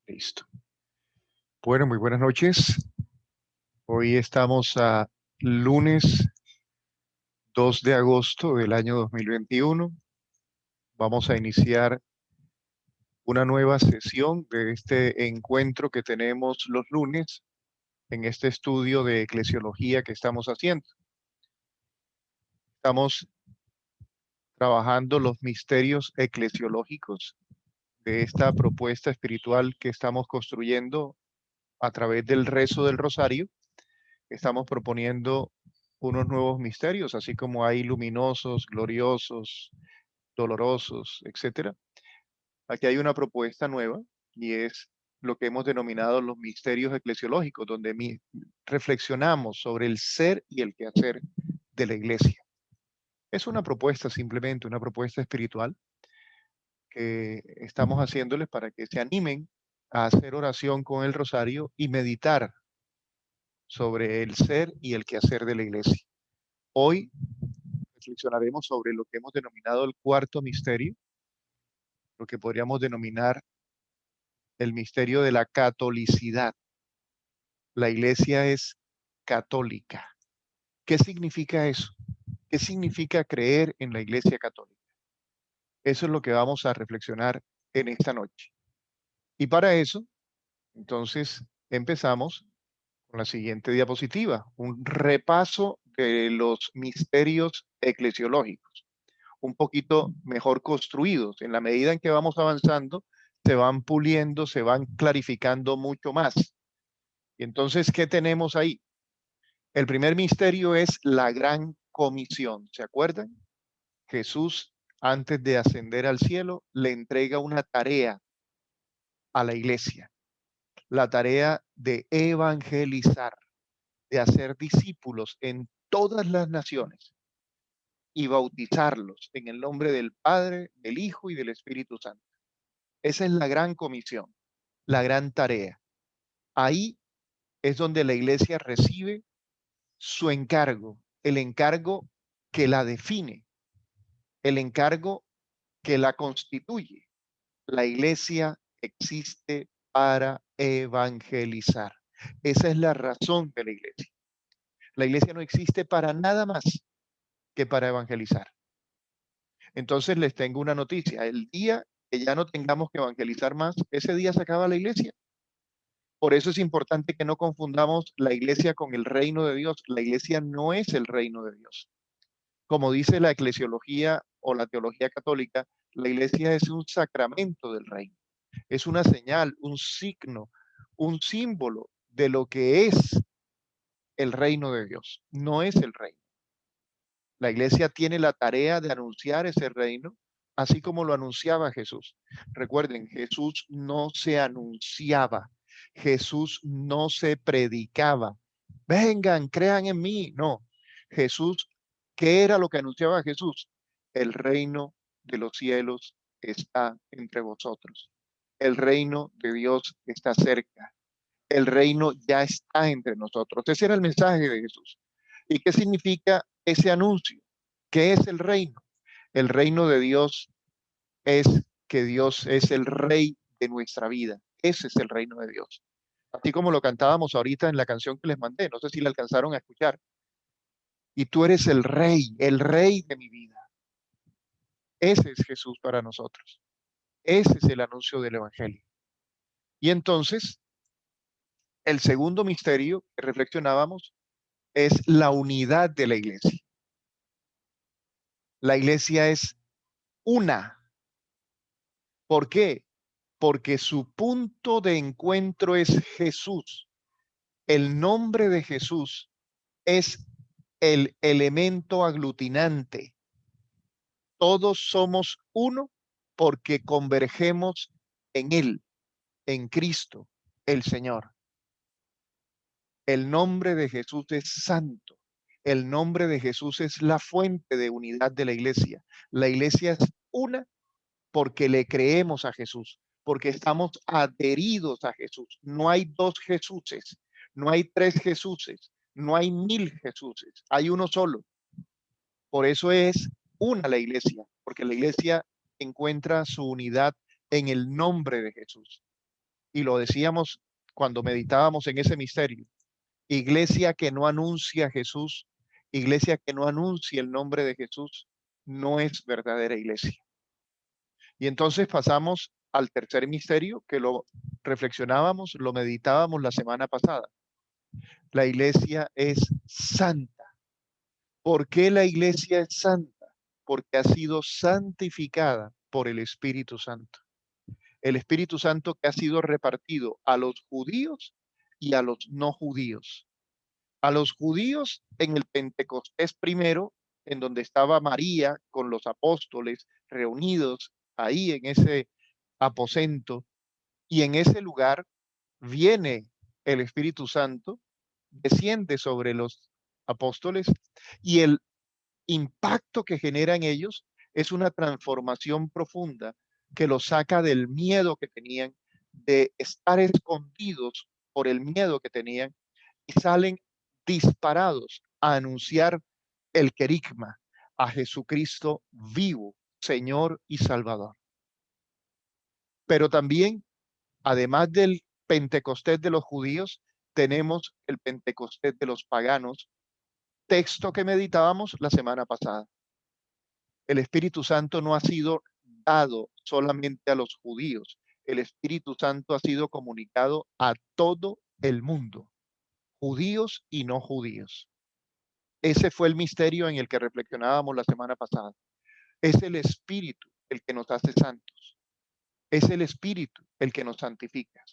Listo. Bueno, muy buenas noches. Hoy estamos a lunes 2 de agosto del año 2021. Vamos a iniciar una nueva sesión de este encuentro que tenemos los lunes en este estudio de eclesiología que estamos haciendo. Estamos trabajando los misterios eclesiológicos de esta propuesta espiritual que estamos construyendo a través del rezo del rosario. Estamos proponiendo unos nuevos misterios, así como hay luminosos, gloriosos, dolorosos, etcétera. Aquí hay una propuesta nueva y es lo que hemos denominado los misterios eclesiológicos, donde reflexionamos sobre el ser y el quehacer de la iglesia. Es una propuesta, simplemente una propuesta espiritual que estamos haciéndoles para que se animen a hacer oración con el rosario y meditar sobre el ser y el quehacer de la iglesia. Hoy reflexionaremos sobre lo que hemos denominado el cuarto misterio, lo que podríamos denominar el misterio de la catolicidad. La iglesia es católica. ¿Qué significa eso? ¿Qué significa creer en la iglesia católica? Eso es lo que vamos a reflexionar en esta noche. Y para eso, entonces, empezamos con la siguiente diapositiva, un repaso de los misterios eclesiológicos, un poquito mejor construidos. En la medida en que vamos avanzando, se van puliendo, se van clarificando mucho más. Y entonces, ¿qué tenemos ahí? El primer misterio es la gran comisión. ¿Se acuerdan? Jesús, antes de ascender al cielo, le entrega una tarea a la iglesia, la tarea de evangelizar, de hacer discípulos en todas las naciones y bautizarlos en el nombre del Padre, del Hijo y del Espíritu Santo. Esa es la gran comisión, la gran tarea. Ahí es donde la iglesia recibe su encargo, el encargo que la define, el encargo que la constituye. La iglesia existe para evangelizar. Esa es la razón de la iglesia. La iglesia no existe para nada más que para evangelizar. Entonces les tengo una noticia. El día que ya no tengamos que evangelizar más, ese día se acaba la iglesia. Por eso es importante que no confundamos la iglesia con el reino de Dios. La iglesia no es el reino de Dios. Como dice la eclesiología o la teología católica, la iglesia es un sacramento del reino. Es una señal, un signo, un símbolo de lo que es el reino de Dios. No es el reino. La iglesia tiene la tarea de anunciar ese reino, así como lo anunciaba Jesús. Recuerden, Jesús no se anunciaba, Jesús no se predicaba. Vengan, crean en mí. No, Jesús, ¿qué era lo que anunciaba Jesús? El reino de los cielos está entre vosotros. El reino de Dios está cerca. El reino ya está entre nosotros. Ese era el mensaje de Jesús. ¿Y qué significa ese anuncio? ¿Qué es el reino? El reino de Dios es que Dios es el rey de nuestra vida. Ese es el reino de Dios. Así como lo cantábamos ahorita en la canción que les mandé. No sé si la alcanzaron a escuchar. Y tú eres el rey de mi vida. Ese es Jesús para nosotros. Ese es el anuncio del Evangelio. Y entonces, el segundo misterio que reflexionábamos es la unidad de la iglesia. La iglesia es una. ¿Por qué? Porque su punto de encuentro es Jesús. El nombre de Jesús es el elemento aglutinante. Todos somos uno porque convergemos en Él, en Cristo, el Señor. El nombre de Jesús es santo. El nombre de Jesús es la fuente de unidad de la iglesia. La iglesia es una porque le creemos a Jesús, porque estamos adheridos a Jesús. No hay dos Jesuses, no hay tres Jesuses, no hay 1000 Jesuses, hay uno solo. Por eso es una la iglesia, porque la iglesia encuentra su unidad en el nombre de Jesús. y lo decíamos cuando meditábamos en ese misterio, iglesia que no anuncia a Jesús, iglesia que no anuncia el nombre de Jesús, no es verdadera iglesia. Y entonces pasamos al tercer misterio que lo reflexionábamos, lo meditábamos la semana pasada. La iglesia es santa. ¿Por qué la iglesia es santa? Porque ha sido santificada por el Espíritu Santo. El Espíritu Santo que ha sido repartido a los judíos y a los no judíos. A los judíos en el Pentecostés primero, en donde estaba María con los apóstoles reunidos ahí en ese aposento, y en ese lugar viene el Espíritu Santo, desciende sobre los apóstoles y el impacto que genera en ellos es una transformación profunda que los saca del miedo que tenían, de estar escondidos por el miedo que tenían y salen disparados a anunciar el querigma, a Jesucristo vivo, Señor y Salvador. Pero también, además del Pentecostés de los judíos, tenemos el Pentecostés de los paganos, texto que meditábamos la semana pasada. El Espíritu Santo no ha sido dado solamente a los judíos, el Espíritu Santo ha sido comunicado a todo el mundo, judíos y no judíos. Ese fue el misterio en el que reflexionábamos la semana pasada. Es el Espíritu el que nos hace santos. Es el Espíritu el que nos santifica.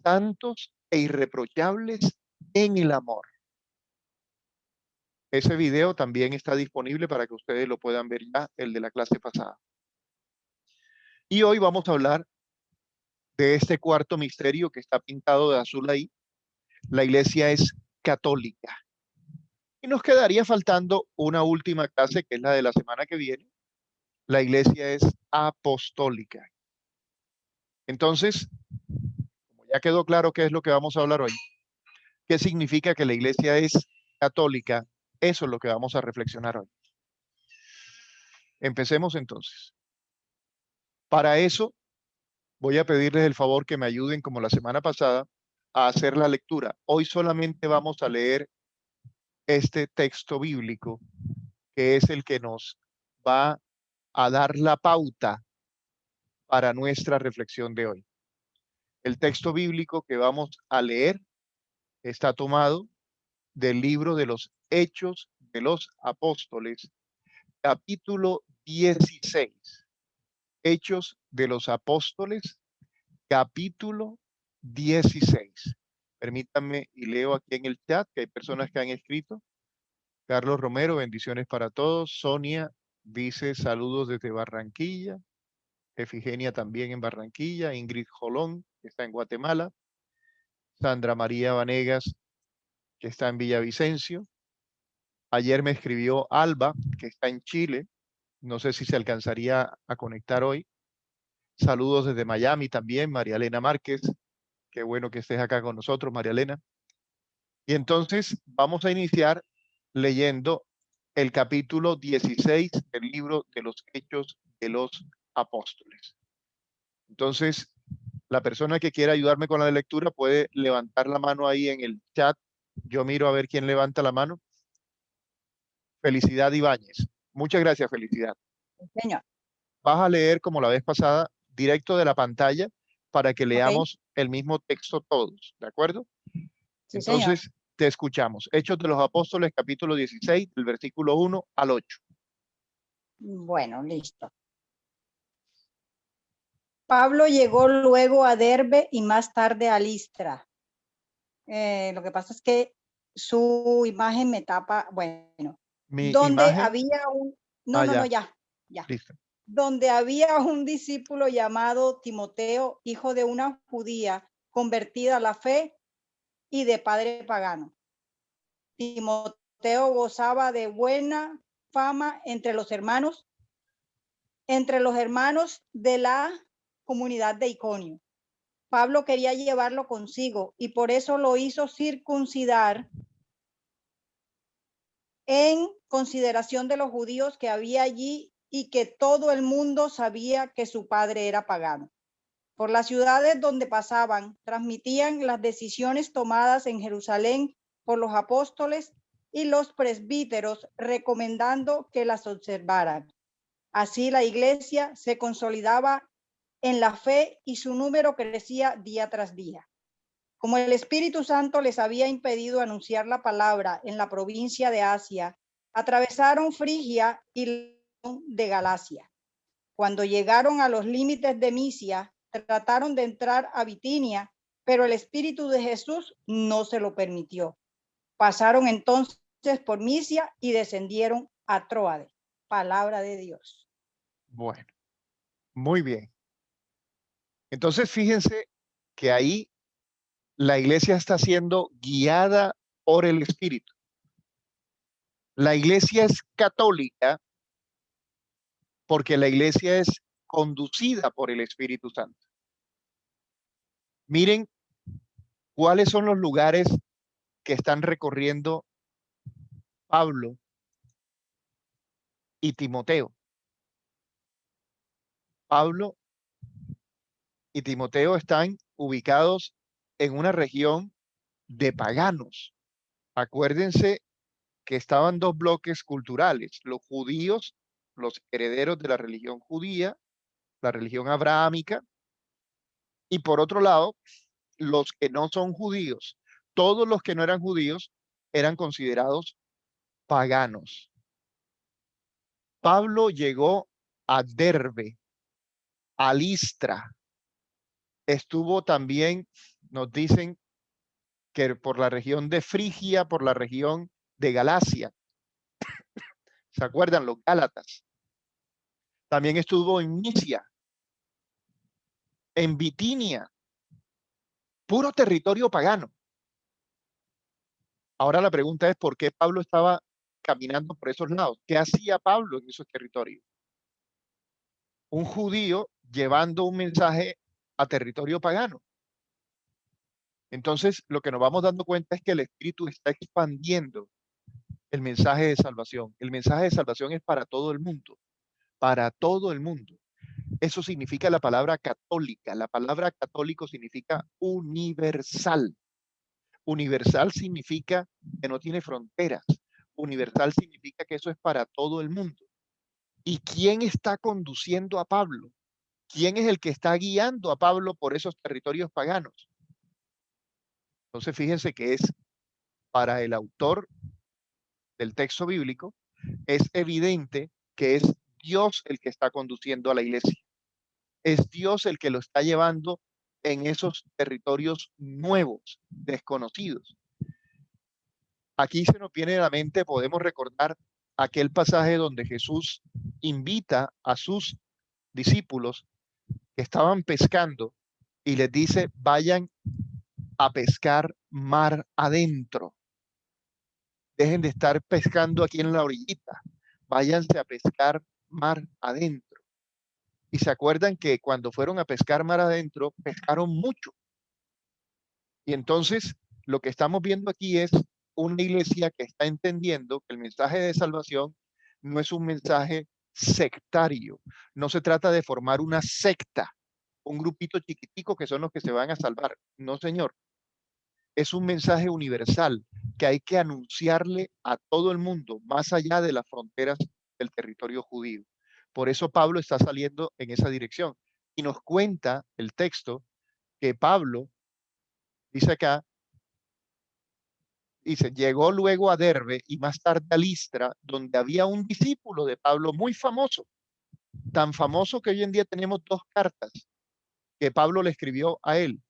Santos e irreprochables en el amor. Ese video también está disponible para que ustedes lo puedan ver ya, el de la clase pasada. Y hoy vamos a hablar de este cuarto misterio que está pintado de azul ahí. La iglesia es católica. Y nos quedaría faltando una última clase, que es la de la semana que viene. La iglesia es apostólica. Entonces, como ya quedó claro qué es lo que vamos a hablar hoy, qué significa que la iglesia es católica, eso es lo que vamos a reflexionar hoy. Empecemos entonces. Para eso, voy a pedirles el favor que me ayuden, como la semana pasada, a hacer la lectura. Hoy solamente vamos a leer este texto bíblico, que es el que nos va a dar la pauta para nuestra reflexión de hoy. El texto bíblico que vamos a leer está tomado del libro de los Hechos de los Apóstoles, capítulo 16. Hechos de los Apóstoles, capítulo 16. Permítanme y leo aquí en el chat que hay personas que han escrito. Carlos Romero, bendiciones para todos. Sonia dice saludos desde Barranquilla. Efigenia también en Barranquilla. Ingrid Jolón, que está en Guatemala. Sandra María Vanegas, que está en Villavicencio. Ayer me escribió Alba, que está en Chile. No sé si se alcanzaría a conectar hoy. Saludos desde Miami también, María Elena Márquez. Qué bueno que estés acá con nosotros, María Elena. Y entonces vamos a iniciar leyendo el capítulo 16 del libro de los Hechos de los Apóstoles. Entonces, la persona que quiera ayudarme con la lectura puede levantar la mano ahí en el chat. Yo miro a ver quién levanta la mano. Felicidad Ibáñez. Muchas gracias, Felicidad. Señor. Vas a leer como la vez pasada, directo de la pantalla, para que leamos Okay. el mismo texto todos, ¿de acuerdo? Sí, Entonces, señor. te escuchamos. Hechos de los Apóstoles, capítulo 16, del versículo 1 al 8. Bueno, listo. Pablo llegó luego a Derbe y más tarde a Listra. Lo que pasa es que su imagen me tapa, bueno, Mi donde imagen, había un, no, ya, ya, listo. donde había un discípulo llamado Timoteo, hijo de una judía convertida a la fe y de padre pagano. Timoteo gozaba de buena fama entre los hermanos de la comunidad de Iconio. Pablo quería llevarlo consigo y por eso lo hizo circuncidar en consideración de los judíos que había allí y que todo el mundo sabía que su padre era pagano. Por las ciudades donde pasaban, transmitían las decisiones tomadas en Jerusalén por los apóstoles y los presbíteros, recomendando que las observaran. Así la iglesia se consolidaba en la fe y su número crecía día tras día. Como el Espíritu Santo les había impedido anunciar la palabra en la provincia de Asia, atravesaron Frigia y de Galacia. Cuando llegaron a los límites de Misia, trataron de entrar a Bitinia, pero el Espíritu de Jesús no se lo permitió. Pasaron entonces por Misia y descendieron a Tróade. Palabra de Dios. Bueno, muy bien. Entonces, fíjense que ahí la iglesia está siendo guiada por el Espíritu. La iglesia es católica porque la iglesia es conducida por el Espíritu Santo. Miren cuáles son los lugares que están recorriendo Pablo y Timoteo. Pablo y Timoteo están ubicados en una región de paganos. Acuérdense que estaban dos bloques culturales, los judíos, los herederos de la religión judía, la religión abrahámica, y por otro lado, los que no son judíos. Todos los que no eran judíos eran considerados paganos. Pablo llegó a Derbe, a Listra. Estuvo también, nos dicen, que por la región de Frigia, por la región de Galacia. ¿Se acuerdan? Los Gálatas. También estuvo en Misia, en Bitinia, puro territorio pagano. Ahora la pregunta es por qué Pablo estaba caminando por esos lados. ¿Qué hacía Pablo en esos territorios? Un judío llevando un mensaje a territorio pagano. Entonces, lo que nos vamos dando cuenta es que el Espíritu está expandiendo el mensaje de salvación. El mensaje de salvación es para todo el mundo, para todo el mundo. Eso significa la palabra católica. La palabra católico significa universal. Universal significa que no tiene fronteras. Universal significa que eso es para todo el mundo. ¿Y quién está conduciendo a Pablo? ¿Quién es el que está guiando a Pablo por esos territorios paganos? Entonces, fíjense que es para el autor del texto bíblico, es evidente que es Dios el que está conduciendo a la iglesia. Es Dios el que lo está llevando en esos territorios nuevos, desconocidos. Aquí se nos viene a la mente, podemos recordar aquel pasaje donde Jesús invita a sus discípulos que estaban pescando y les dice, vayan a pescar mar adentro. Dejen de estar pescando aquí en la orillita. Váyanse a pescar mar adentro. Y se acuerdan que cuando fueron a pescar mar adentro, pescaron mucho. Y entonces lo que estamos viendo aquí es una iglesia que está entendiendo que el mensaje de salvación no es un mensaje sectario. No se trata de formar una secta, un grupito chiquitico que son los que se van a salvar. No, señor. Es un mensaje universal que hay que anunciarle a todo el mundo, más allá de las fronteras del territorio judío. Por eso Pablo está saliendo en esa dirección. Y nos cuenta el texto que Pablo, dice acá, dice, llegó luego a Derbe y más tarde a Listra, donde había un discípulo de Pablo muy famoso, tan famoso que hoy en día tenemos dos cartas que Pablo le escribió a él.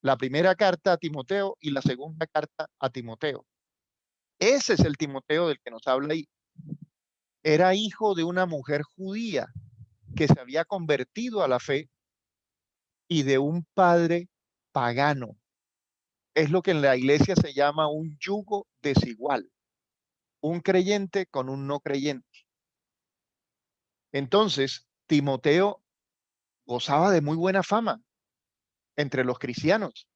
La primera carta a Timoteo y la segunda carta a Timoteo. Ese es el Timoteo del que nos habla ahí. Era hijo de una mujer judía que se había convertido a la fe y de un padre pagano. Es lo que en la iglesia se llama un yugo desigual. Un creyente con un no creyente. Entonces, Timoteo gozaba de muy buena fama entre los cristianos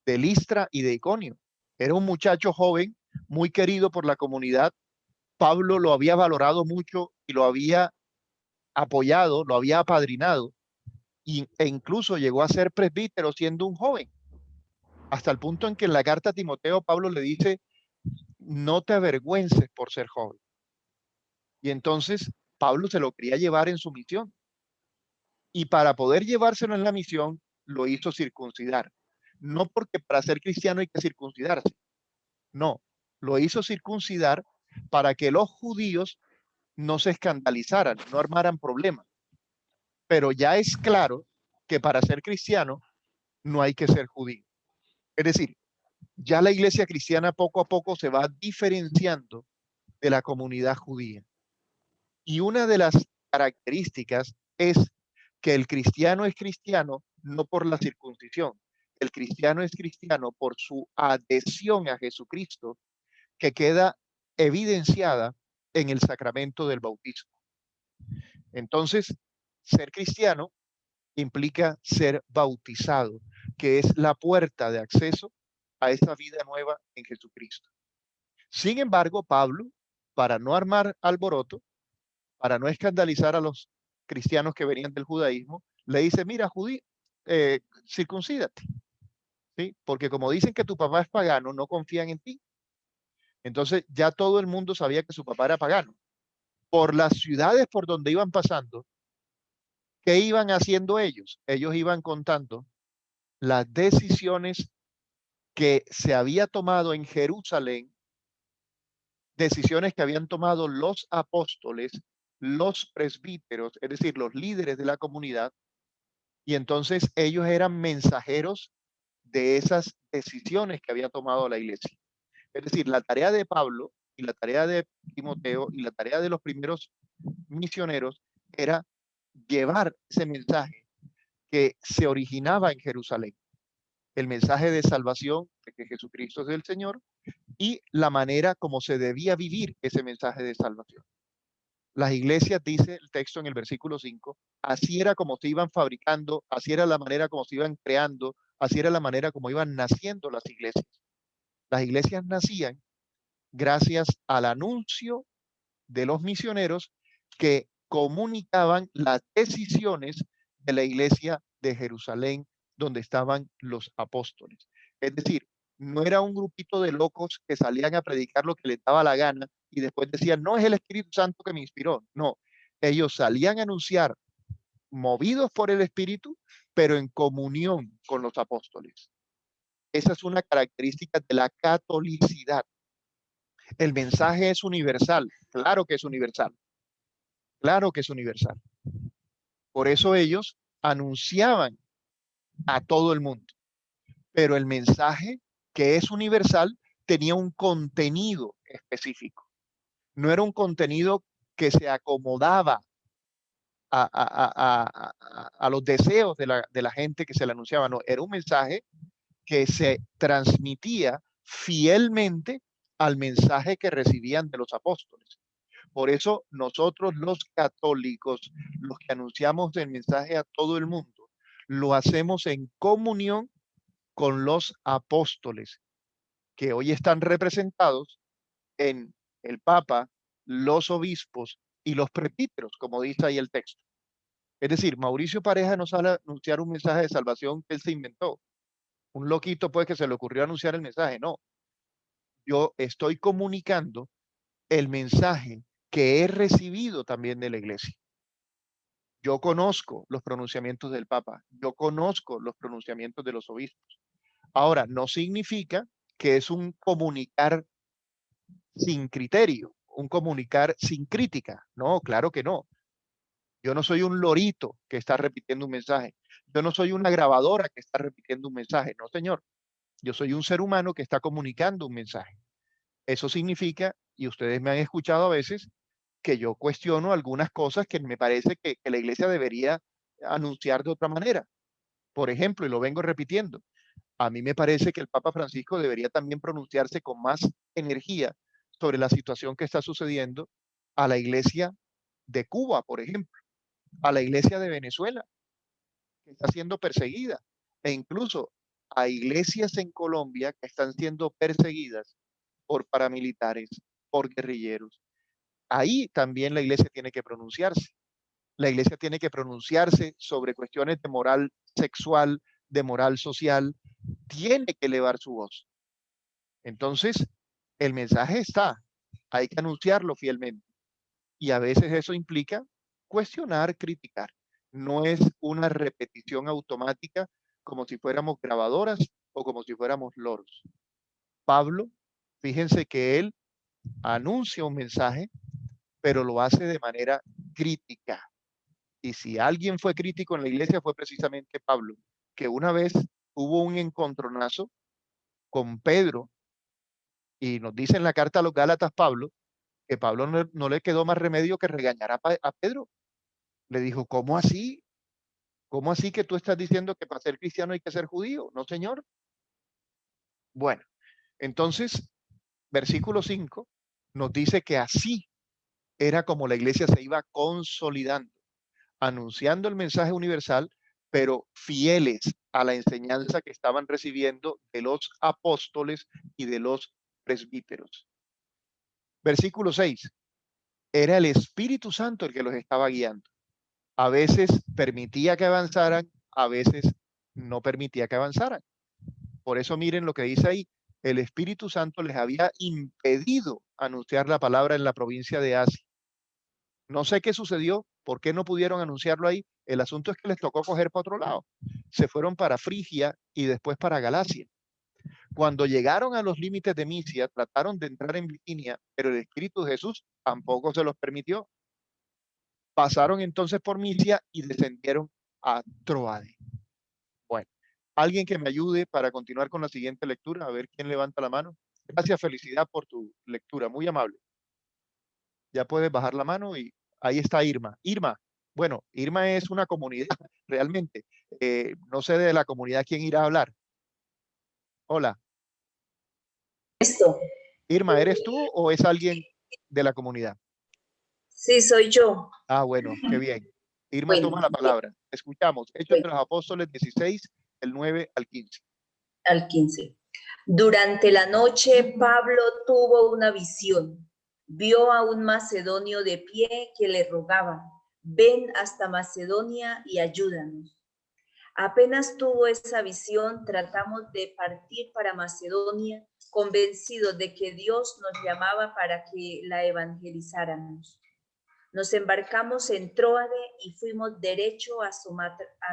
de Listra y de Iconio. Era un muchacho joven, muy querido por la comunidad. Pablo lo había valorado mucho y lo había apoyado, lo había apadrinado. e incluso llegó a ser presbítero siendo un joven, hasta el punto en que en la carta a Timoteo Pablo le dice, no te avergüences por ser joven. Y entonces Pablo se lo quería llevar en su misión. Y para poder llevárselo en la misión, lo hizo circuncidar. No porque para ser cristiano hay que circuncidarse. No, lo hizo circuncidar para que los judíos no se escandalizaran, no armaran problemas. Pero ya es claro que para ser cristiano no hay que ser judío. Es decir, ya la iglesia cristiana poco a poco se va diferenciando de la comunidad judía. Y una de las características es que el cristiano es cristiano no por la circuncisión. El cristiano es cristiano por su adhesión a Jesucristo, que queda evidenciada en el sacramento del bautismo. Entonces, ser cristiano implica ser bautizado, que es la puerta de acceso a esa vida nueva en Jesucristo. Sin embargo, Pablo, para no armar alboroto, para no escandalizar a los cristianos que venían del judaísmo, le dice, mira, circuncídate, ¿sí? Porque como dicen que tu papá es pagano, no confían en ti. Entonces ya todo el mundo sabía que su papá era pagano. Por las ciudades por donde iban pasando, ¿qué iban haciendo ellos? Ellos iban contando las decisiones que se había tomado en Jerusalén, decisiones que habían tomado los apóstoles, los presbíteros, es decir, los líderes de la comunidad, y entonces ellos eran mensajeros de esas decisiones que había tomado la iglesia. Es decir, la tarea de Pablo y la tarea de Timoteo y la tarea de los primeros misioneros era llevar ese mensaje que se originaba en Jerusalén, el mensaje de salvación, de que Jesucristo es el Señor, y la manera como se debía vivir ese mensaje de salvación. Las iglesias, dice el texto en el versículo 5, así era como se iban fabricando, así era la manera como se iban creando, así era la manera como iban naciendo las iglesias. Las iglesias nacían gracias al anuncio de los misioneros que comunicaban las decisiones de la iglesia de Jerusalén, donde estaban los apóstoles. Es decir, no era un grupito de locos que salían a predicar lo que les daba la gana y después decían, no es el Espíritu Santo que me inspiró. No, ellos salían a anunciar movidos por el Espíritu, pero en comunión con los apóstoles. Esa es una característica de la catolicidad. El mensaje es universal, claro que es universal, claro que es universal. Por eso ellos anunciaban a todo el mundo, pero el mensaje que es universal tenía un contenido específico. No era un contenido que se acomodaba a los deseos de la gente que se le anunciaba, no, era un mensaje que se transmitía fielmente al mensaje que recibían de los apóstoles. Por eso nosotros los católicos, los que anunciamos el mensaje a todo el mundo, lo hacemos en comunión con los apóstoles, que hoy están representados en el Papa, los obispos y los presbíteros, como dice ahí el texto. Es decir, Mauricio Pareja no sale a anunciar un mensaje de salvación que él se inventó. Un loquito pues que se le ocurrió anunciar el mensaje. No, yo estoy comunicando el mensaje que he recibido también de la iglesia. Yo conozco los pronunciamientos del Papa, yo conozco los pronunciamientos de los obispos. Ahora, no significa que es un comunicar sin criterio, un comunicar sin crítica. No, claro que no. Yo no soy un lorito que está repitiendo un mensaje. Yo no soy una grabadora que está repitiendo un mensaje. No, señor. Yo soy un ser humano que está comunicando un mensaje. Eso significa, y ustedes me han escuchado a veces, que yo cuestiono algunas cosas que me parece que la iglesia debería anunciar de otra manera. Por ejemplo, y lo vengo repitiendo, a mí me parece que el Papa Francisco debería también pronunciarse con más energía sobre la situación que está sucediendo a la iglesia de Cuba, por ejemplo, a la iglesia de Venezuela, que está siendo perseguida, e incluso a iglesias en Colombia que están siendo perseguidas por paramilitares, por guerrilleros. Ahí también la iglesia tiene que pronunciarse. La iglesia tiene que pronunciarse sobre cuestiones de moral sexual, de moral social, tiene que elevar su voz. Entonces, el mensaje está, hay que anunciarlo fielmente. Y a veces eso implica cuestionar, criticar. No es una repetición automática como si fuéramos grabadoras o como si fuéramos loros. Pablo, fíjense que él anuncia un mensaje, pero lo hace de manera crítica. Y si alguien fue crítico en la iglesia fue precisamente Pablo, que una vez hubo un encontronazo con Pedro y nos dice en la carta a los Gálatas Pablo, que Pablo no le quedó más remedio que regañar a Pedro. Le dijo, ¿cómo así? ¿Cómo así que tú estás diciendo que para ser cristiano hay que ser judío? No, señor. Bueno, entonces, versículo 5 nos dice que así era como la iglesia se iba consolidando, anunciando el mensaje universal, pero fieles a la enseñanza que estaban recibiendo de los apóstoles y de los presbíteros. Versículo 6. Era el Espíritu Santo el que los estaba guiando. A veces permitía que avanzaran, a veces no permitía que avanzaran. Por eso miren lo que dice ahí. El Espíritu Santo les había impedido anunciar la palabra en la provincia de Asia. No sé qué sucedió, por qué no pudieron anunciarlo ahí. El asunto es que les tocó coger para otro lado. Se fueron para Frigia y después para Galacia. Cuando llegaron a los límites de Misia, trataron de entrar en Bitinia, pero el Espíritu de Jesús tampoco se los permitió. Pasaron entonces por Misia y descendieron a Troade. Bueno, alguien que me ayude para continuar con la siguiente lectura, a ver quién levanta la mano. Gracias, felicidad por tu lectura, muy amable. Ya puedes bajar la mano y ahí está Irma. Irma, bueno, Irma es una comunidad realmente. No sé de la comunidad quién irá a hablar. Hola, Esto. Irma, ¿eres tú o es alguien de la comunidad? Sí, soy yo. Ah, bueno, qué bien. Irma Bueno, toma la palabra. Escuchamos. Hechos de bueno, los Apóstoles 16, del 9 al 15. al 15. Durante la noche, Pablo tuvo una visión. Vio a un macedonio de pie que le rogaba, ven hasta Macedonia y ayúdanos. Apenas tuvo esa visión, tratamos de partir para Macedonia, convencidos de que Dios nos llamaba para que la evangelizáramos. Nos embarcamos en Tróade y fuimos derecho a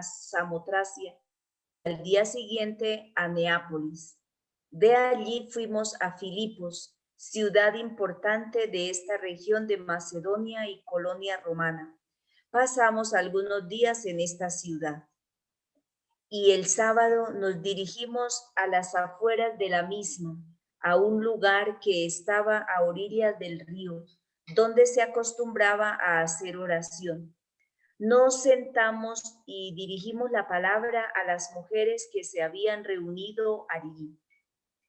Samotracia, al día siguiente a Neápolis. De allí fuimos a Filipos, ciudad importante de esta región de Macedonia y colonia romana. Pasamos algunos días en esta ciudad. Y el sábado nos dirigimos a las afueras de la misma, a un lugar que estaba a orillas del río, donde se acostumbraba a hacer oración. Nos sentamos y dirigimos la palabra a las mujeres que se habían reunido allí.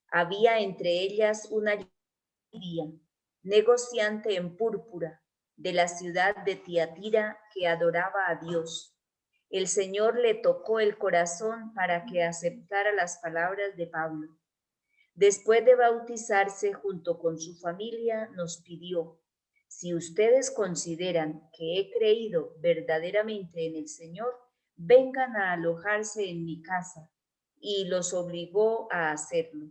Había entre ellas una Lidia, negociante en púrpura, de la ciudad de Tiatira, que adoraba a Dios. El Señor le tocó el corazón para que aceptara las palabras de Pablo. Después de bautizarse junto con su familia, nos pidió: si ustedes consideran que he creído verdaderamente en el Señor, vengan a alojarse en mi casa. Y los obligó a hacerlo.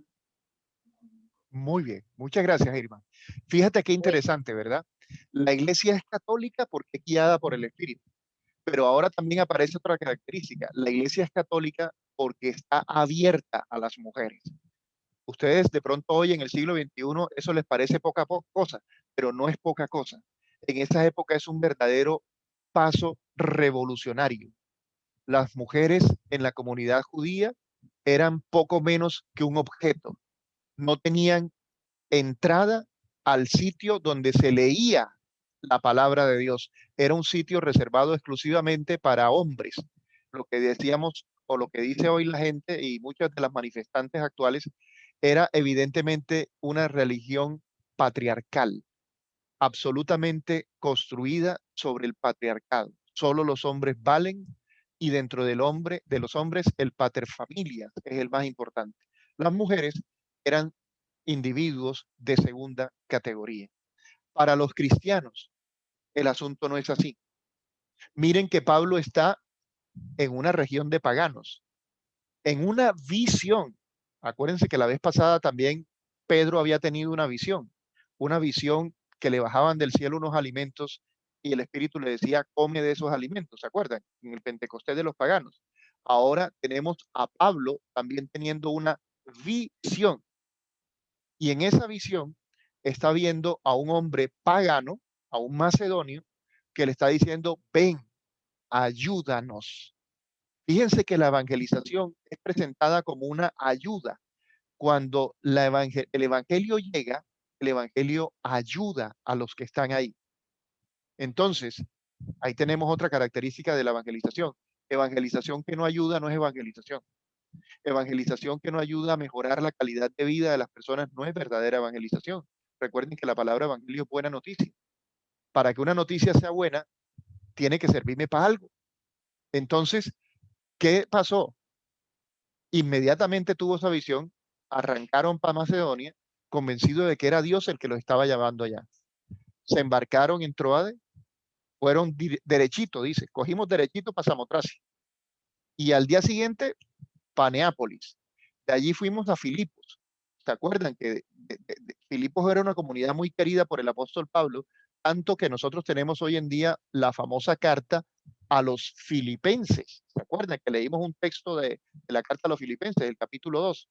Muy bien, muchas gracias, Irma. Fíjate qué interesante, ¿verdad? La iglesia es católica porque es guiada por el Espíritu, pero ahora también aparece otra característica. La iglesia es católica porque está abierta a las mujeres. Ustedes de pronto hoy en el siglo XXI eso les parece poca cosa, pero no es poca cosa. En esta época es un verdadero paso revolucionario. Las mujeres en la comunidad judía eran poco menos que un objeto. No tenían entrada al sitio donde se leía la palabra de Dios. Era un sitio reservado exclusivamente para hombres. Lo que decíamos o lo que dice hoy la gente y muchas de las manifestantes actuales era evidentemente una religión patriarcal, absolutamente construida sobre el patriarcado. Solo los hombres valen y dentro del hombre, de los hombres, el paterfamilias es el más importante. Las mujeres eran individuos de segunda categoría. Para los cristianos, el asunto no es así. Miren que Pablo está en una región de paganos, en una visión. Acuérdense que la vez pasada también Pedro había tenido una visión que le bajaban del cielo unos alimentos y el Espíritu le decía, come de esos alimentos, ¿se acuerdan? En el Pentecostés de los paganos. Ahora tenemos a Pablo también teniendo una visión. Y en esa visión está viendo a un hombre pagano, a un macedonio, que le está diciendo, ven, ayúdanos. Fíjense que la evangelización es presentada como una ayuda. Cuando el evangelio llega, el evangelio ayuda a los que están ahí. Entonces, ahí tenemos otra característica de la evangelización. Evangelización que no ayuda no es evangelización. Evangelización que no ayuda a mejorar la calidad de vida de las personas no es verdadera evangelización. Recuerden que la palabra evangelio es buena noticia. Para que una noticia sea buena, tiene que servirme para algo. Entonces, ¿qué pasó? Inmediatamente tuvo esa visión, arrancaron para Macedonia, convencido de que era Dios el que los estaba llevando allá. Se embarcaron en Troade, fueron derechito, dice, cogimos derechito para Samotracia. Y al día siguiente, para Neápolis. De allí fuimos a Filipos. ¿Se acuerdan que Filipos era una comunidad muy querida por el apóstol Pablo, tanto que nosotros tenemos hoy en día la famosa carta a los filipenses? ¿Se acuerdan que leímos un texto de la carta a los filipenses, el capítulo 2?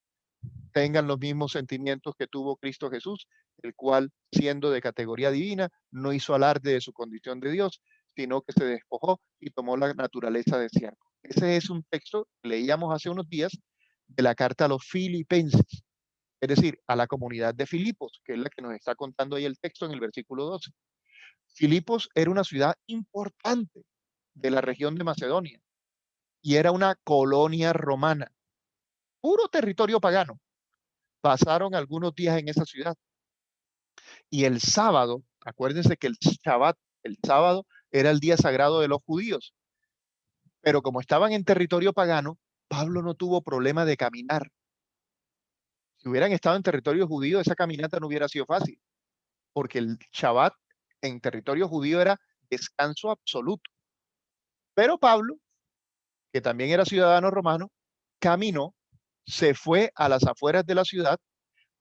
Tengan los mismos sentimientos que tuvo Cristo Jesús, el cual, siendo de categoría divina, no hizo alarde de su condición de Dios, sino que se despojó y tomó la naturaleza de siervo. Ese es un texto que leíamos hace unos días de la carta a los filipenses, es decir, a la comunidad de Filipos, que es la que nos está contando ahí el texto en el versículo 12. Filipos era una ciudad importante de la región de Macedonia y era una colonia romana, puro territorio pagano. Pasaron algunos días en esa ciudad y el sábado, acuérdense que el Shabbat, el sábado era el día sagrado de los judíos, pero como estaban en territorio pagano, Pablo no tuvo problema de caminar. Si hubieran estado en territorio judío, esa caminata no hubiera sido fácil, porque el Shabbat en territorio judío era descanso absoluto. Pero Pablo, que también era ciudadano romano, caminó, se fue a las afueras de la ciudad,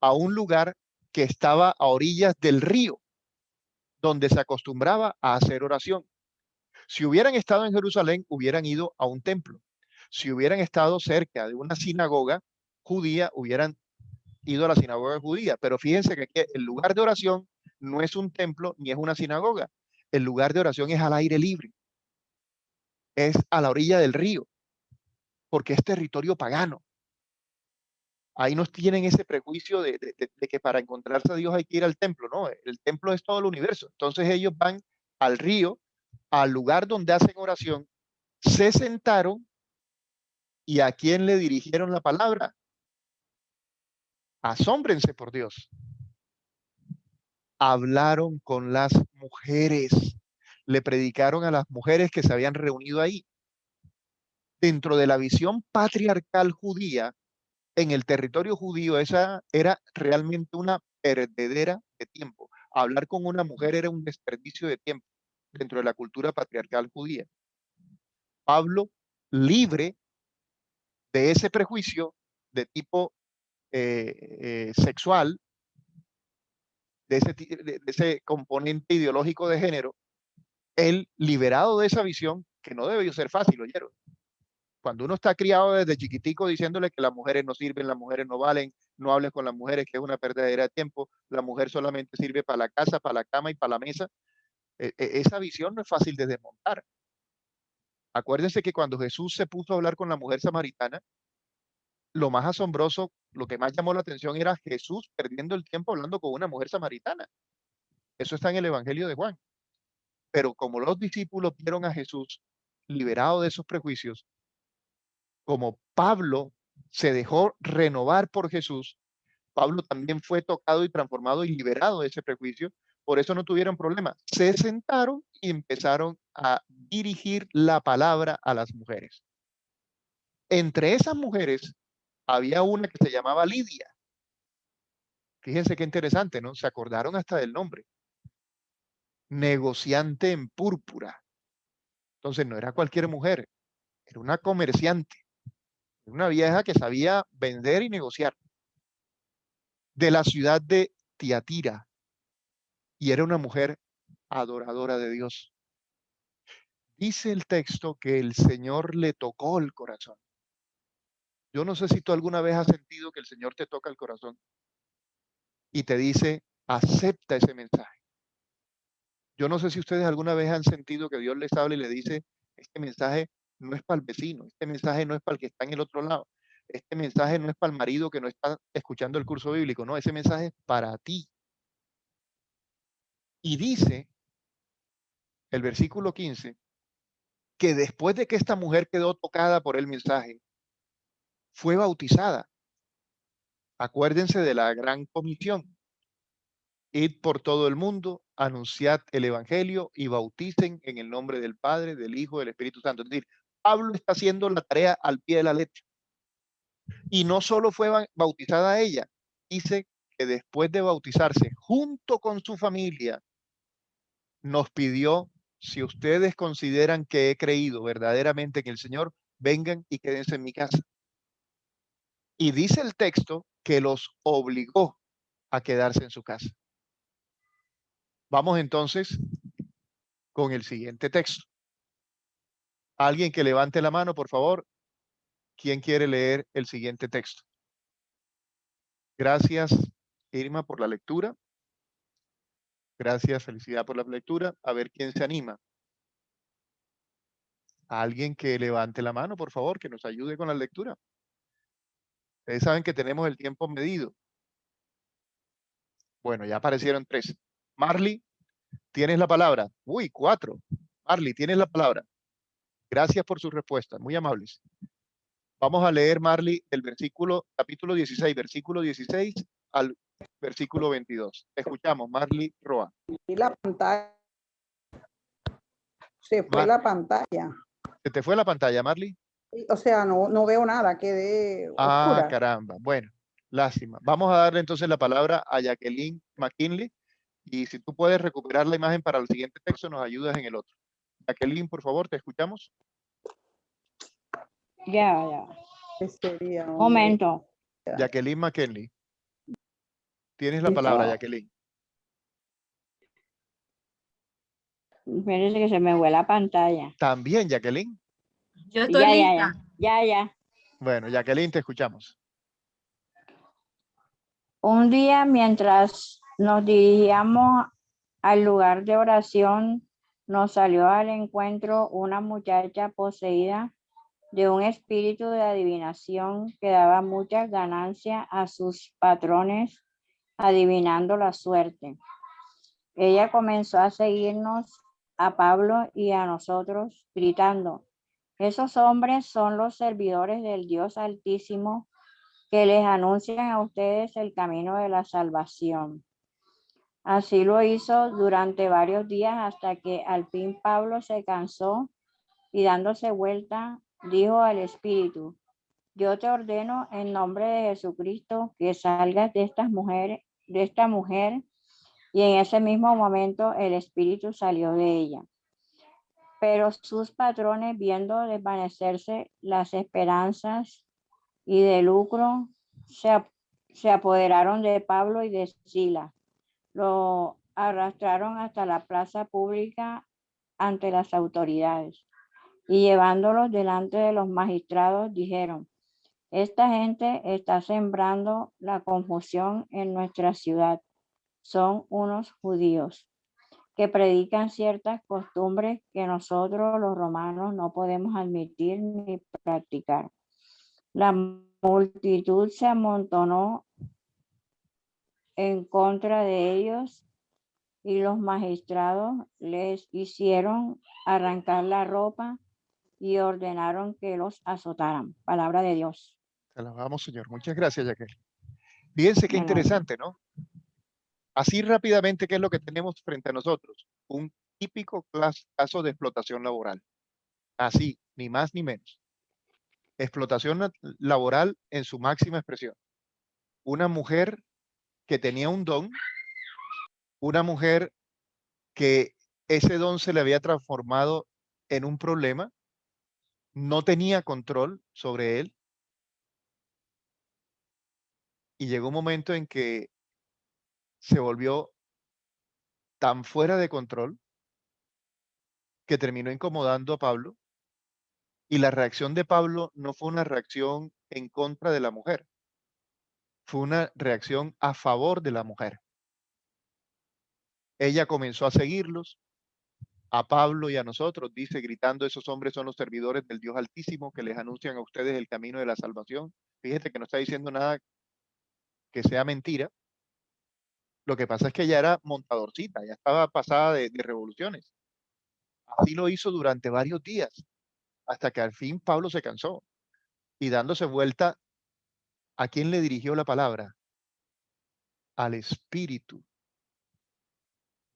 a un lugar que estaba a orillas del río, donde se acostumbraba a hacer oración. Si hubieran estado en Jerusalén, hubieran ido a un templo. Si hubieran estado cerca de una sinagoga judía, hubieran ido a la sinagoga judía. Pero fíjense que aquí el lugar de oración no es un templo ni es una sinagoga. El lugar de oración es al aire libre. Es a la orilla del río, porque es territorio pagano. Ahí nos tienen ese prejuicio de que para encontrarse a Dios hay que ir al templo. No, el templo es todo el universo. Entonces ellos van al río, al lugar donde hacen oración, se sentaron y ¿a quién le dirigieron la palabra? Asómbrense por Dios. Hablaron con las mujeres, le predicaron a las mujeres que se habían reunido ahí. Dentro de la visión patriarcal judía, en el territorio judío, esa era realmente una perdedera de tiempo. Hablar con una mujer era un desperdicio de tiempo dentro de la cultura patriarcal judía. Pablo, libre de ese prejuicio de tipo sexual, de ese componente ideológico de género, él, liberado de esa visión, que no debió ser fácil, ¿oyeron? Cuando uno está criado desde chiquitico diciéndole que las mujeres no sirven, las mujeres no valen, no hables con las mujeres, que es una perdedera de tiempo, la mujer solamente sirve para la casa, para la cama y para la mesa, esa visión no es fácil de desmontar. Acuérdense que cuando Jesús se puso a hablar con la mujer samaritana, lo más asombroso, lo que más llamó la atención era Jesús perdiendo el tiempo hablando con una mujer samaritana. Eso está en el Evangelio de Juan. Pero como los discípulos vieron a Jesús liberado de esos prejuicios, como Pablo se dejó renovar por Jesús, Pablo también fue tocado y transformado y liberado de ese prejuicio. Por eso no tuvieron problema. Se sentaron y empezaron a dirigir la palabra a las mujeres. Entre esas mujeres había una que se llamaba Lidia. Fíjense qué interesante, ¿no? Se acordaron hasta del nombre. Negociante en púrpura. Entonces no era cualquier mujer, era una comerciante, una vieja que sabía vender y negociar, de la ciudad de Tiatira, y era una mujer adoradora de Dios. Dice el texto que el Señor le tocó el corazón. Yo no sé si tú alguna vez has sentido que el Señor te toca el corazón y te dice, acepta ese mensaje. Yo no sé si ustedes alguna vez han sentido que Dios les habla y le dice, este mensaje no es para el vecino, este mensaje no es para el que está en el otro lado, este mensaje no es para el marido que no está escuchando el curso bíblico, no, ese mensaje es para ti. Y dice el versículo 15 que después de que esta mujer quedó tocada por el mensaje, fue bautizada. Acuérdense de la gran comisión. Id por todo el mundo, anunciad el evangelio y bauticen en el nombre del Padre, del Hijo, del Espíritu Santo. Es decir, Pablo está haciendo la tarea al pie de la letra. Y no solo fue bautizada ella, dice que después de bautizarse junto con su familia, nos pidió, si ustedes consideran que he creído verdaderamente en el Señor, vengan y quédense en mi casa. Y dice el texto que los obligó a quedarse en su casa. Vamos entonces con el siguiente texto. Alguien que levante la mano, por favor. ¿Quién quiere leer el siguiente texto? Gracias, Irma, por la lectura. Gracias, Felicidad, por la lectura. A ver quién se anima. Alguien que levante la mano, por favor, que nos ayude con la lectura. Ustedes saben que tenemos el tiempo medido. Bueno, ya aparecieron 3. Marley, tienes la palabra. Uy, 4. Marley, tienes la palabra. Gracias por sus respuestas, muy amables. Vamos a leer, Marley, el capítulo 16, versículo 16 al versículo 22. Escuchamos, Marley Roa. Y la pantalla. Se fue la pantalla. ¿Se te fue la pantalla, Marley? O sea, no veo nada, quedé oscura. Caramba. Bueno, lástima. Vamos a darle entonces la palabra a Jacqueline McKinley. Y si tú puedes recuperar la imagen para el siguiente texto, nos ayudas en el otro. Jacqueline, por favor, te escuchamos. Ya. ¿Qué sería? Momento. Jacqueline McKinley. Tienes la palabra, Jacqueline. Parece que se me fue la pantalla. También, Jacqueline. Yo estoy lista. Ya. Bueno, Jacqueline, te escuchamos. Un día, mientras nos dirigíamos al lugar de oración, nos salió al encuentro una muchacha poseída de un espíritu de adivinación que daba muchas ganancias a sus patrones adivinando la suerte. Ella comenzó a seguirnos a Pablo y a nosotros, gritando: esos hombres son los servidores del Dios Altísimo que les anuncian a ustedes el camino de la salvación. Así lo hizo durante varios días hasta que al fin Pablo se cansó y dándose vuelta, dijo al espíritu: yo te ordeno en nombre de Jesucristo que salgas de esta mujer, y en ese mismo momento el espíritu salió de ella. Pero sus patrones, viendo desvanecerse las esperanzas y de lucro, se apoderaron de Pablo y de Silas. Lo arrastraron hasta la plaza pública ante las autoridades y llevándolos delante de los magistrados dijeron: esta gente está sembrando la confusión en nuestra ciudad. Son unos judíos que predican ciertas costumbres que nosotros los romanos no podemos admitir ni practicar. La multitud se amontonó en contra de ellos y los magistrados les hicieron arrancar la ropa y ordenaron que los azotaran. Palabra de Dios. Te alabamos, Señor. Muchas gracias, Jacqueline. Fíjense qué interesante, ¿no? Así rápidamente, ¿qué es lo que tenemos frente a nosotros? Un típico caso de explotación laboral. Así, ni más ni menos. Explotación laboral en su máxima expresión. Una mujer que tenía un don, una mujer que ese don se le había transformado en un problema, no tenía control sobre él, y llegó un momento en que se volvió tan fuera de control que terminó incomodando a Pablo, y la reacción de Pablo no fue una reacción en contra de la mujer, fue una reacción a favor de la mujer. Ella comenzó a seguirlos, a Pablo y a nosotros, dice, gritando: esos hombres son los servidores del Dios Altísimo que les anuncian a ustedes el camino de la salvación. Fíjate que no está diciendo nada que sea mentira. Lo que pasa es que ella era montadorcita, ya estaba pasada de revoluciones. Así lo hizo durante varios días, hasta que al fin Pablo se cansó y, dándose vuelta, ¿a quién le dirigió la palabra? Al Espíritu.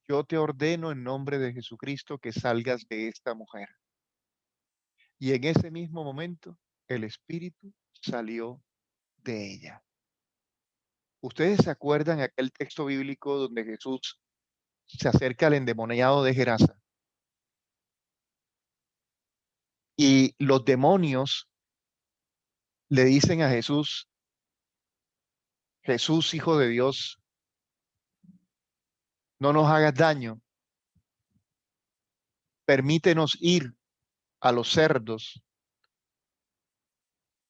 Yo te ordeno en nombre de Jesucristo que salgas de esta mujer. Y en ese mismo momento, el Espíritu salió de ella. ¿Ustedes se acuerdan aquel texto bíblico donde Jesús se acerca al endemoniado de Gerasa? Y los demonios le dicen a Jesús: Jesús, Hijo de Dios, no nos hagas daño, permítenos ir a los cerdos.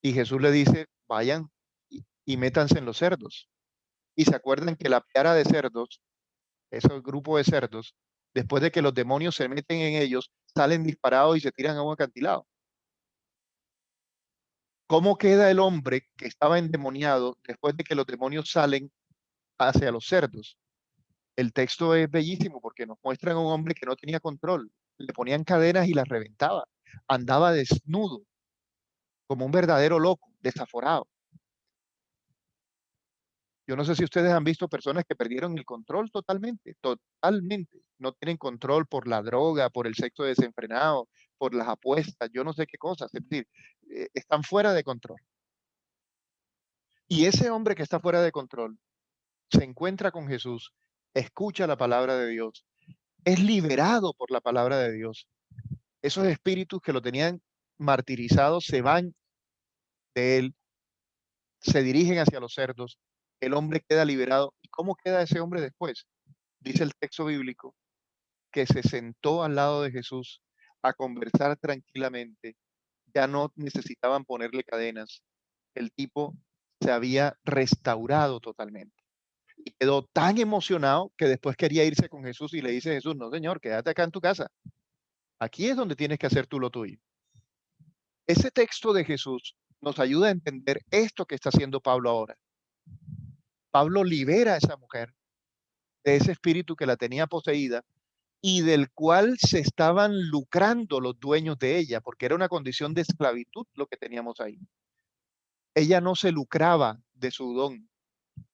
Y Jesús le dice: vayan y métanse en los cerdos. Y se acuerdan que la piara de cerdos, ese grupo de cerdos, después de que los demonios se meten en ellos, salen disparados y se tiran a un acantilado. ¿Cómo queda el hombre que estaba endemoniado después de que los demonios salen hacia los cerdos? El texto es bellísimo porque nos muestran a un hombre que no tenía control. Le ponían cadenas y las reventaba. Andaba desnudo, como un verdadero loco, desaforado. Yo no sé si ustedes han visto personas que perdieron el control totalmente, totalmente. No tienen control por la droga, por el sexo desenfrenado, por las apuestas, yo no sé qué cosas. Es decir, están fuera de control. Y ese hombre que está fuera de control se encuentra con Jesús, escucha la palabra de Dios, es liberado por la palabra de Dios. Esos espíritus que lo tenían martirizado se van de él, se dirigen hacia los cerdos, el hombre queda liberado. ¿Y cómo queda ese hombre después? Dice el texto bíblico que se sentó al lado de Jesús a conversar tranquilamente. Ya no necesitaban ponerle cadenas. El tipo se había restaurado totalmente. Y quedó tan emocionado que después quería irse con Jesús y le dice a Jesús: no, señor, quédate acá en tu casa. Aquí es donde tienes que hacer tú lo tuyo. Ese texto de Jesús nos ayuda a entender esto que está haciendo Pablo ahora. Pablo libera a esa mujer de ese espíritu que la tenía poseída y del cual se estaban lucrando los dueños de ella, porque era una condición de esclavitud lo que teníamos ahí. Ella no se lucraba de su don,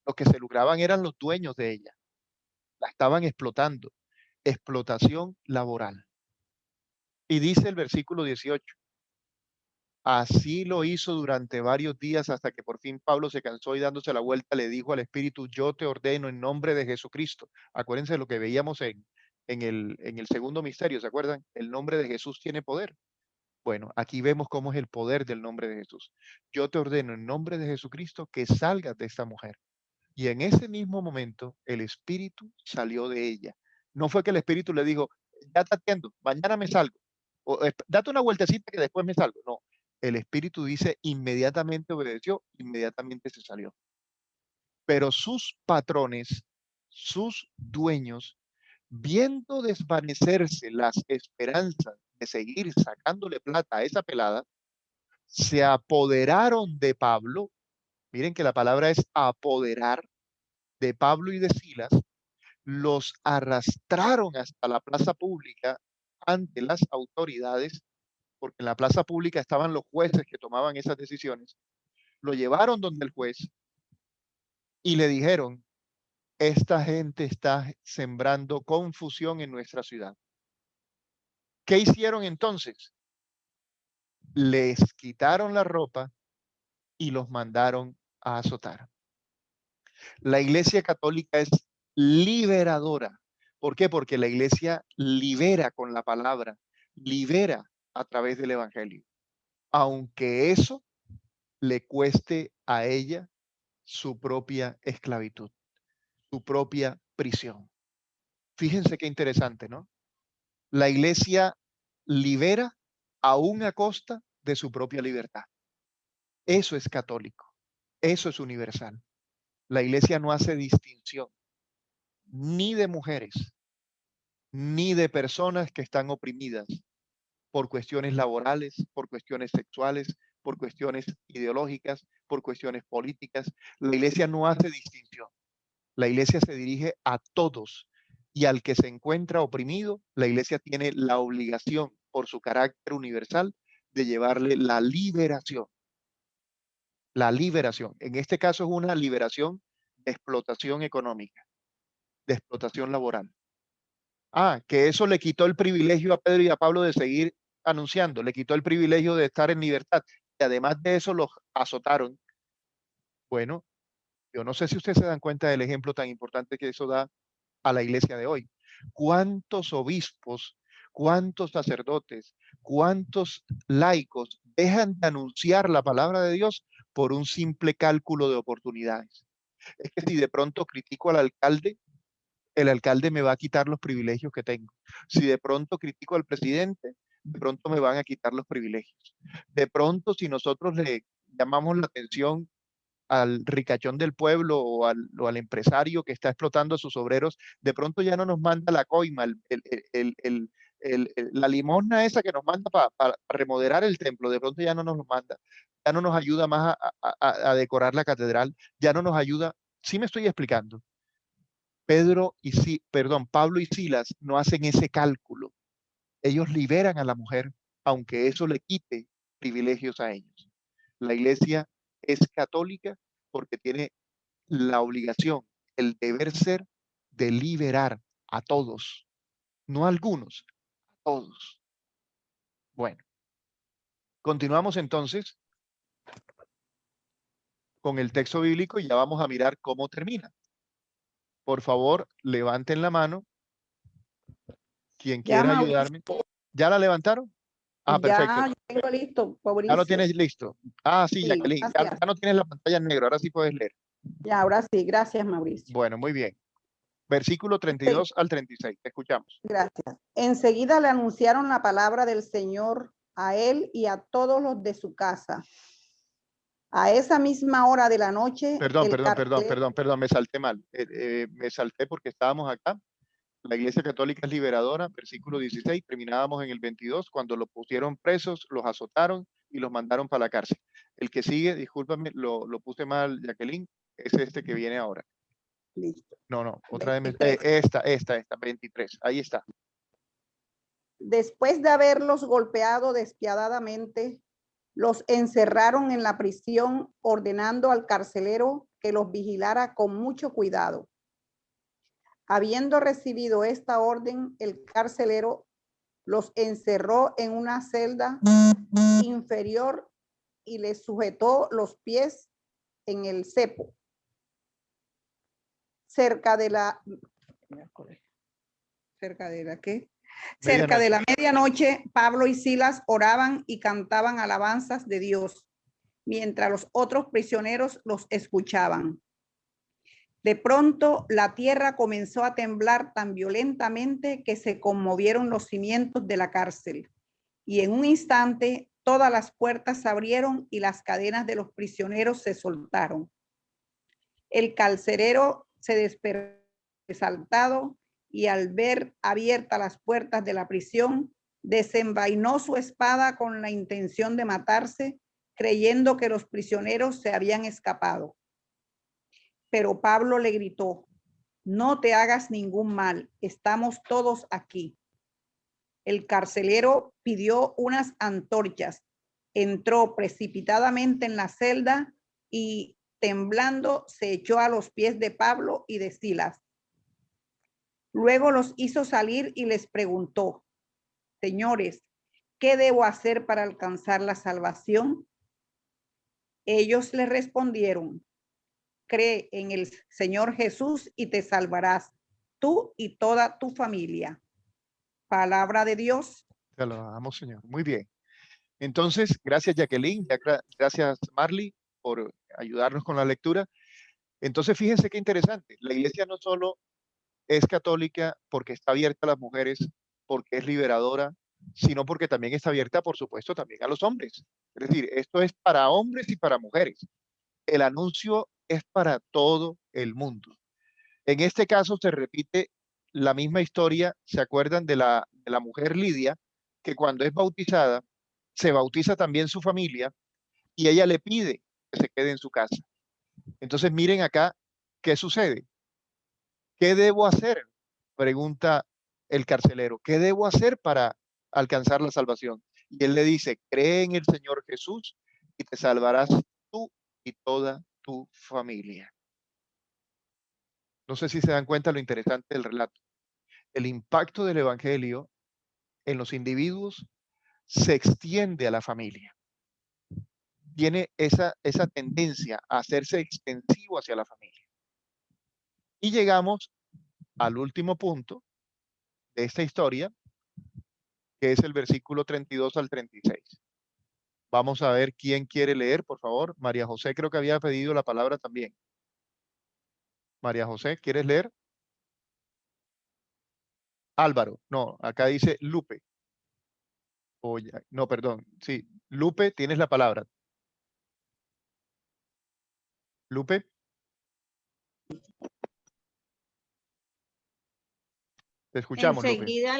los que se lucraban eran los dueños de ella, la estaban explotando, explotación laboral. Y dice el versículo 18, así lo hizo durante varios días hasta que por fin Pablo se cansó y, dándose la vuelta, le dijo al Espíritu: yo te ordeno en nombre de Jesucristo. Acuérdense de lo que veíamos en el segundo misterio, ¿se acuerdan? El nombre de Jesús tiene poder. Bueno, aquí vemos cómo es el poder del nombre de Jesús. Yo te ordeno en nombre de Jesucristo que salgas de esta mujer. Y en ese mismo momento el Espíritu salió de ella. No fue que el Espíritu le dijo: ya te atiendo, mañana me salgo, o date una vueltecita que después me salgo. No, el Espíritu dice: inmediatamente obedeció, inmediatamente se salió. Pero sus patrones, sus dueños, viendo desvanecerse las esperanzas de seguir sacándole plata a esa pelada, se apoderaron de Pablo. Miren que la palabra es apoderar, de Pablo y de Silas, los arrastraron hasta la plaza pública ante las autoridades, porque en la plaza pública estaban los jueces que tomaban esas decisiones. Lo llevaron donde el juez y le dijeron: esta gente está sembrando confusión en nuestra ciudad. ¿Qué hicieron entonces? Les quitaron la ropa y los mandaron a azotar. La Iglesia Católica es liberadora. ¿Por qué? Porque la Iglesia libera con la palabra. libera a través del evangelio, aunque eso le cueste a ella su propia esclavitud, su propia prisión. Fíjense qué interesante, ¿no? La iglesia libera aún a costa de su propia libertad. Eso es católico, eso es universal. La iglesia no hace distinción ni de mujeres, ni de personas que están oprimidas por cuestiones laborales, por cuestiones sexuales, por cuestiones ideológicas, por cuestiones políticas. La iglesia no hace distinción. La iglesia se dirige a todos y al que se encuentra oprimido, la iglesia tiene la obligación, por su carácter universal, de llevarle la liberación. La liberación. En este caso es una liberación de explotación económica, de explotación laboral. Que eso le quitó el privilegio a Pedro y a Pablo de seguir anunciando, le quitó el privilegio de estar en libertad. Y además de eso los azotaron. Bueno, yo no sé si ustedes se dan cuenta del ejemplo tan importante que eso da a la iglesia de hoy. ¿Cuántos obispos, cuántos sacerdotes, cuántos laicos dejan de anunciar la palabra de Dios por un simple cálculo de oportunidades? Es que si de pronto critico al alcalde, el alcalde me va a quitar los privilegios que tengo. Si de pronto critico al presidente, de pronto me van a quitar los privilegios. De pronto, si nosotros le llamamos la atención al ricachón del pueblo o al empresario que está explotando a sus obreros, de pronto ya no nos manda la coima, la limosna esa que nos manda para remodelar el templo, de pronto ya no nos lo manda, ya no nos ayuda más a decorar la catedral, ya no nos ayuda. Sí me estoy explicando. Pablo y Silas no hacen ese cálculo. Ellos liberan a la mujer, aunque eso le quite privilegios a ellos. La iglesia es católica porque tiene la obligación, el deber ser de liberar a todos, no a algunos, a todos. Bueno, continuamos entonces con el texto bíblico y ya vamos a mirar cómo termina. Por favor, levanten la mano. Quien Ya, quiera Mauricio, ayudarme. ¿Ya la levantaron? Perfecto. ya yo tengo listo, Ya lo Mauricio. tienes listo. Sí, Sí, Jacqueline, gracias. ya no tienes la pantalla en negro, ahora sí puedes leer. Ya, ahora sí, gracias, Mauricio. Bueno, muy bien. Versículo 32 al 36, te escuchamos. Gracias. Enseguida le anunciaron la palabra del Señor a él y a todos los de su casa. A esa misma hora de la noche, Perdón, me salté mal. Me salté porque estábamos acá. La Iglesia Católica es liberadora, versículo 16, terminábamos en el 22, cuando los pusieron presos, los azotaron y los mandaron para la cárcel. El que sigue, discúlpame, lo puse mal, Jacqueline, es este que viene ahora. Listo. No, otra vez. 23. Esta, 23, ahí está. Después de haberlos golpeado despiadadamente, los encerraron en la prisión, ordenando al carcelero que los vigilara con mucho cuidado. Habiendo recibido esta orden, el carcelero los encerró en una celda inferior y les sujetó los pies en el cepo. Cerca de la medianoche, Pablo y Silas oraban y cantaban alabanzas de Dios, mientras los otros prisioneros los escuchaban. De pronto, la tierra comenzó a temblar tan violentamente que se conmovieron los cimientos de la cárcel. Y en un instante, todas las puertas se abrieron y las cadenas de los prisioneros se soltaron. El carcelero se despertó exaltado y al ver abiertas las puertas de la prisión, desenvainó su espada con la intención de matarse, creyendo que los prisioneros se habían escapado. Pero Pablo le gritó: no te hagas ningún mal, estamos todos aquí. El carcelero pidió unas antorchas, entró precipitadamente en la celda y, temblando, se echó a los pies de Pablo y de Silas. Luego los hizo salir y les preguntó: señores, ¿qué debo hacer para alcanzar la salvación? Ellos le respondieron: cree en el Señor Jesús y te salvarás, tú y toda tu familia. Palabra de Dios. Te alabamos, Señor. Muy bien. Entonces, gracias Jacqueline, gracias Marley por ayudarnos con la lectura. Entonces, fíjense qué interesante. La iglesia no solo es católica porque está abierta a las mujeres, porque es liberadora, sino porque también está abierta, por supuesto, también a los hombres. Es decir, esto es para hombres y para mujeres. El anuncio es para todo el mundo. En este caso se repite la misma historia. ¿Se acuerdan de la mujer Lidia, que cuando es bautizada, se bautiza también su familia y ella le pide que se quede en su casa? Entonces miren acá qué sucede. ¿Qué debo hacer? Pregunta el carcelero. ¿Qué debo hacer para alcanzar la salvación? Y él le dice, cree en el Señor Jesús y te salvarás tú y toda tu familia. No sé si se dan cuenta lo interesante del relato. El impacto del evangelio en los individuos se extiende a la familia. Tiene esa tendencia a hacerse extensivo hacia la familia. Y llegamos al último punto de esta historia, que es el versículo 32 al 36. Vamos a ver quién quiere leer, por favor. María José creo que había pedido la palabra también. María José, ¿quieres leer? Álvaro, no, acá dice Lupe. Oye, no, perdón, sí, Lupe, tienes la palabra. Lupe. Te escuchamos, Lupe. Enseguida,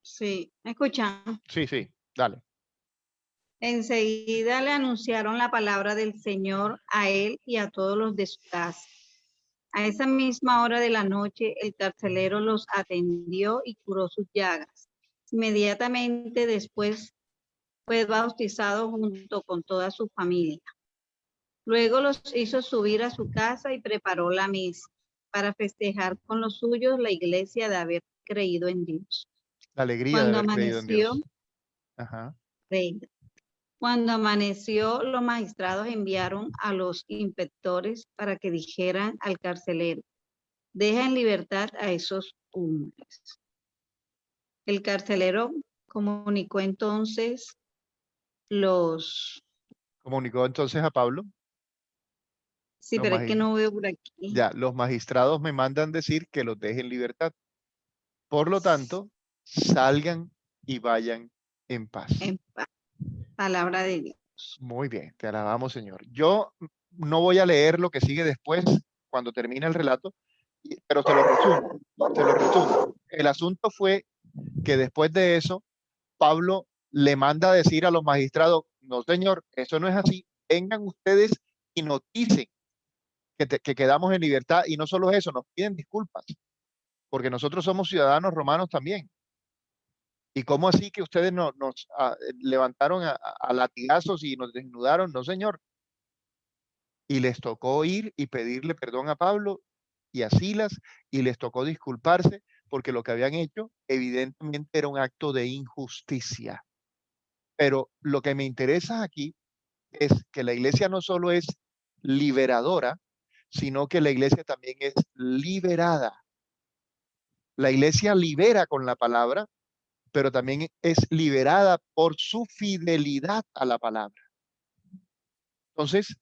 sí, ¿me escuchan? Sí, sí, dale. Enseguida le anunciaron la palabra del Señor a él y a todos los de su casa. A esa misma hora de la noche, el carcelero los atendió y curó sus llagas. Inmediatamente después fue bautizado junto con toda su familia. Luego los hizo subir a su casa y preparó la mesa para festejar con los suyos la iglesia de haber creído en Dios. La alegría de Cuando haber creído en Dios. Ajá. Cuando amaneció, los magistrados enviaron a los inspectores para que dijeran al carcelero, deja en libertad a esos hombres. El carcelero comunicó entonces los... Comunicó entonces a Pablo. Sí, pero es que no veo por aquí. Ya, los magistrados me mandan decir que los deje en libertad. Por lo tanto, salgan y vayan en paz. En paz. Palabra de Dios. Muy bien, te alabamos, Señor. Yo no voy a leer lo que sigue después, cuando termine el relato, pero te lo resumo, te lo resumo. El asunto fue que después de eso, Pablo le manda a decir a los magistrados, no, señor, eso no es así, vengan ustedes y noticen que quedamos en libertad, y no solo eso, nos piden disculpas, porque nosotros somos ciudadanos romanos también. ¿Y cómo así que ustedes nos levantaron a latigazos y nos desnudaron? No, señor. Y les tocó ir y pedirle perdón a Pablo y a Silas, y les tocó disculparse porque lo que habían hecho evidentemente era un acto de injusticia. Pero lo que me interesa aquí es que la iglesia no solo es liberadora, sino que la iglesia también es liberada. La iglesia libera con la palabra, pero también es liberada por su fidelidad a la palabra. Entonces,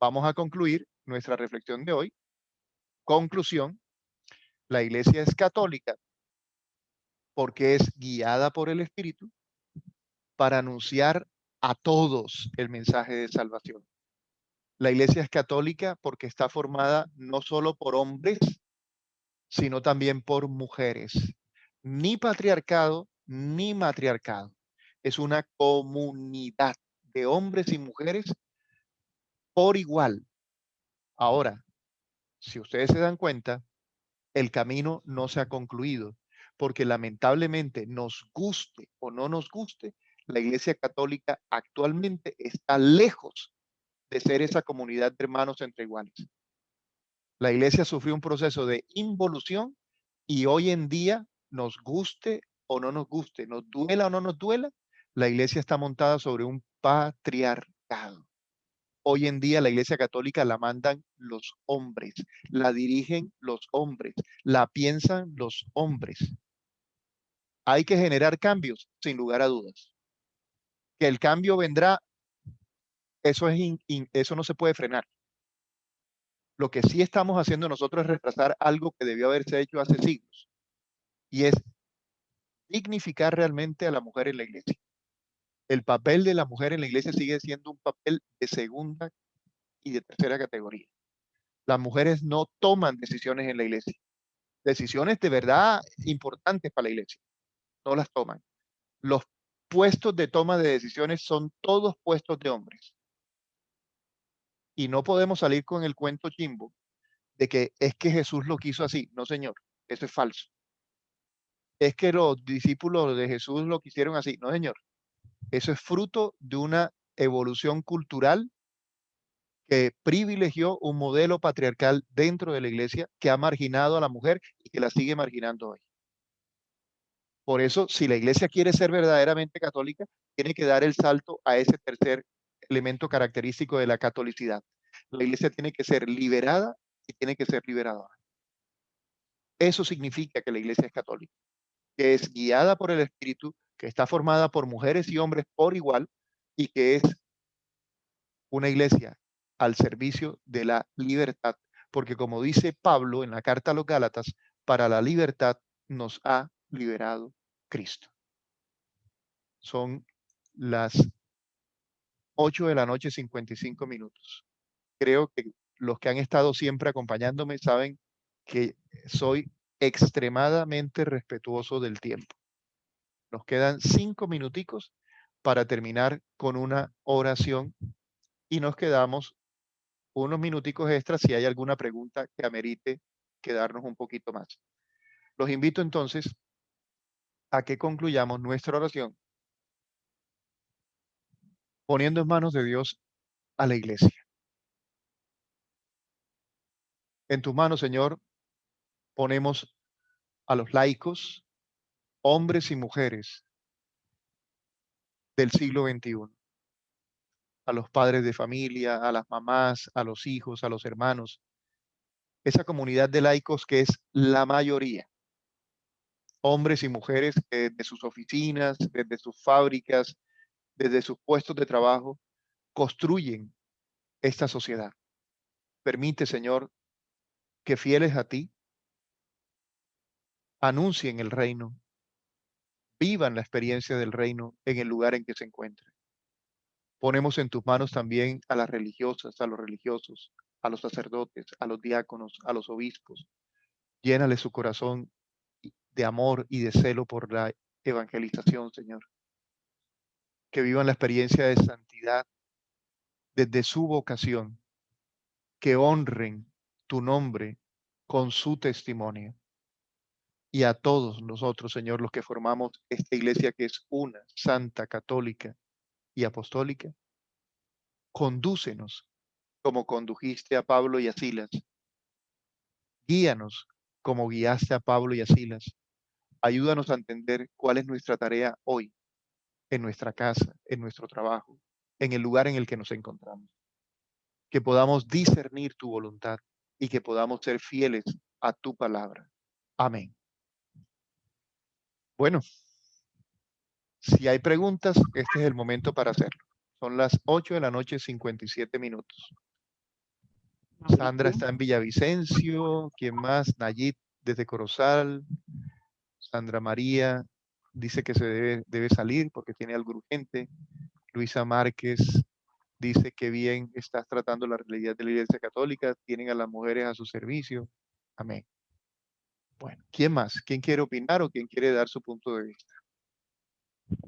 vamos a concluir nuestra reflexión de hoy. Conclusión, la iglesia es católica porque es guiada por el Espíritu para anunciar a todos el mensaje de salvación. La iglesia es católica porque está formada no solo por hombres, sino también por mujeres. Ni patriarcado ni matriarcado. Es una comunidad de hombres y mujeres por igual. Ahora, si ustedes se dan cuenta, el camino no se ha concluido, porque lamentablemente, nos guste o no nos guste, la Iglesia Católica actualmente está lejos de ser esa comunidad de hermanos entre iguales. La Iglesia sufrió un proceso de involución y hoy en día, nos guste o no nos guste, nos duela o no nos duela, la Iglesia está montada sobre un patriarcado. Hoy en día la Iglesia Católica la mandan los hombres, la dirigen los hombres, la piensan los hombres. Hay que generar cambios, sin lugar a dudas. Que el cambio vendrá, eso, eso no se puede frenar. Lo que sí estamos haciendo nosotros es retrasar algo que debió haberse hecho hace siglos, y es dignificar realmente a la mujer en la iglesia. El papel de la mujer en la iglesia sigue siendo un papel de segunda y de tercera categoría. Las mujeres no toman decisiones en la iglesia. Decisiones de verdad importantes para la iglesia, no las toman. Los puestos de toma de decisiones son todos puestos de hombres. Y no podemos salir con el cuento chimbo de que es que Jesús lo quiso así. No, señor, eso es falso. Es que los discípulos de Jesús lo quisieron así. No, señor. Eso es fruto de una evolución cultural que privilegió un modelo patriarcal dentro de la iglesia que ha marginado a la mujer y que la sigue marginando hoy. Por eso, si la iglesia quiere ser verdaderamente católica, tiene que dar el salto a ese tercer elemento característico de la catolicidad. La iglesia tiene que ser liberada y tiene que ser liberadora. Eso significa que la iglesia es católica, que es guiada por el Espíritu, que está formada por mujeres y hombres por igual y que es una iglesia al servicio de la libertad. Porque como dice Pablo en la carta a los Gálatas, para la libertad nos ha liberado Cristo. Son las 8 de la noche, 55 minutos. Creo que los que han estado siempre acompañándome saben que soy extremadamente respetuoso del tiempo. Nos quedan 5 minuticos para terminar con una oración y nos quedamos unos minuticos extras si hay alguna pregunta que amerite quedarnos un poquito más. Los invito entonces a que concluyamos nuestra oración poniendo en manos de Dios a la iglesia. En tus manos, Señor, ponemos a los laicos, hombres y mujeres del siglo XXI, a los padres de familia, a las mamás, a los hijos, a los hermanos, esa comunidad de laicos que es la mayoría, hombres y mujeres que desde sus oficinas, desde sus fábricas, desde sus puestos de trabajo, construyen esta sociedad. Permite, Señor, que fieles a ti, anuncien el reino, vivan la experiencia del reino en el lugar en que se encuentren. Ponemos en tus manos también a las religiosas, a los religiosos, a los sacerdotes, a los diáconos, a los obispos. Llénale su corazón de amor y de celo por la evangelización, Señor. Que vivan la experiencia de santidad desde su vocación. Que honren tu nombre con su testimonio. Y a todos nosotros, Señor, los que formamos esta iglesia que es una, santa, católica y apostólica, condúcenos como condujiste a Pablo y a Silas. Guíanos como guiaste a Pablo y a Silas. Ayúdanos a entender cuál es nuestra tarea hoy, en nuestra casa, en nuestro trabajo, en el lugar en el que nos encontramos. Que podamos discernir tu voluntad y que podamos ser fieles a tu palabra. Amén. Bueno, si hay preguntas, este es el momento para hacerlo. Son las 8 de la noche, 57 minutos. Sandra está en Villavicencio. ¿Quién más? Nayib desde Corozal. Sandra María dice que se debe salir porque tiene algo urgente. Luisa Márquez dice que bien estás tratando la realidad de la Iglesia Católica. Tienen a las mujeres a su servicio. Amén. Bueno, ¿quién más? ¿Quién quiere opinar o quién quiere dar su punto de vista?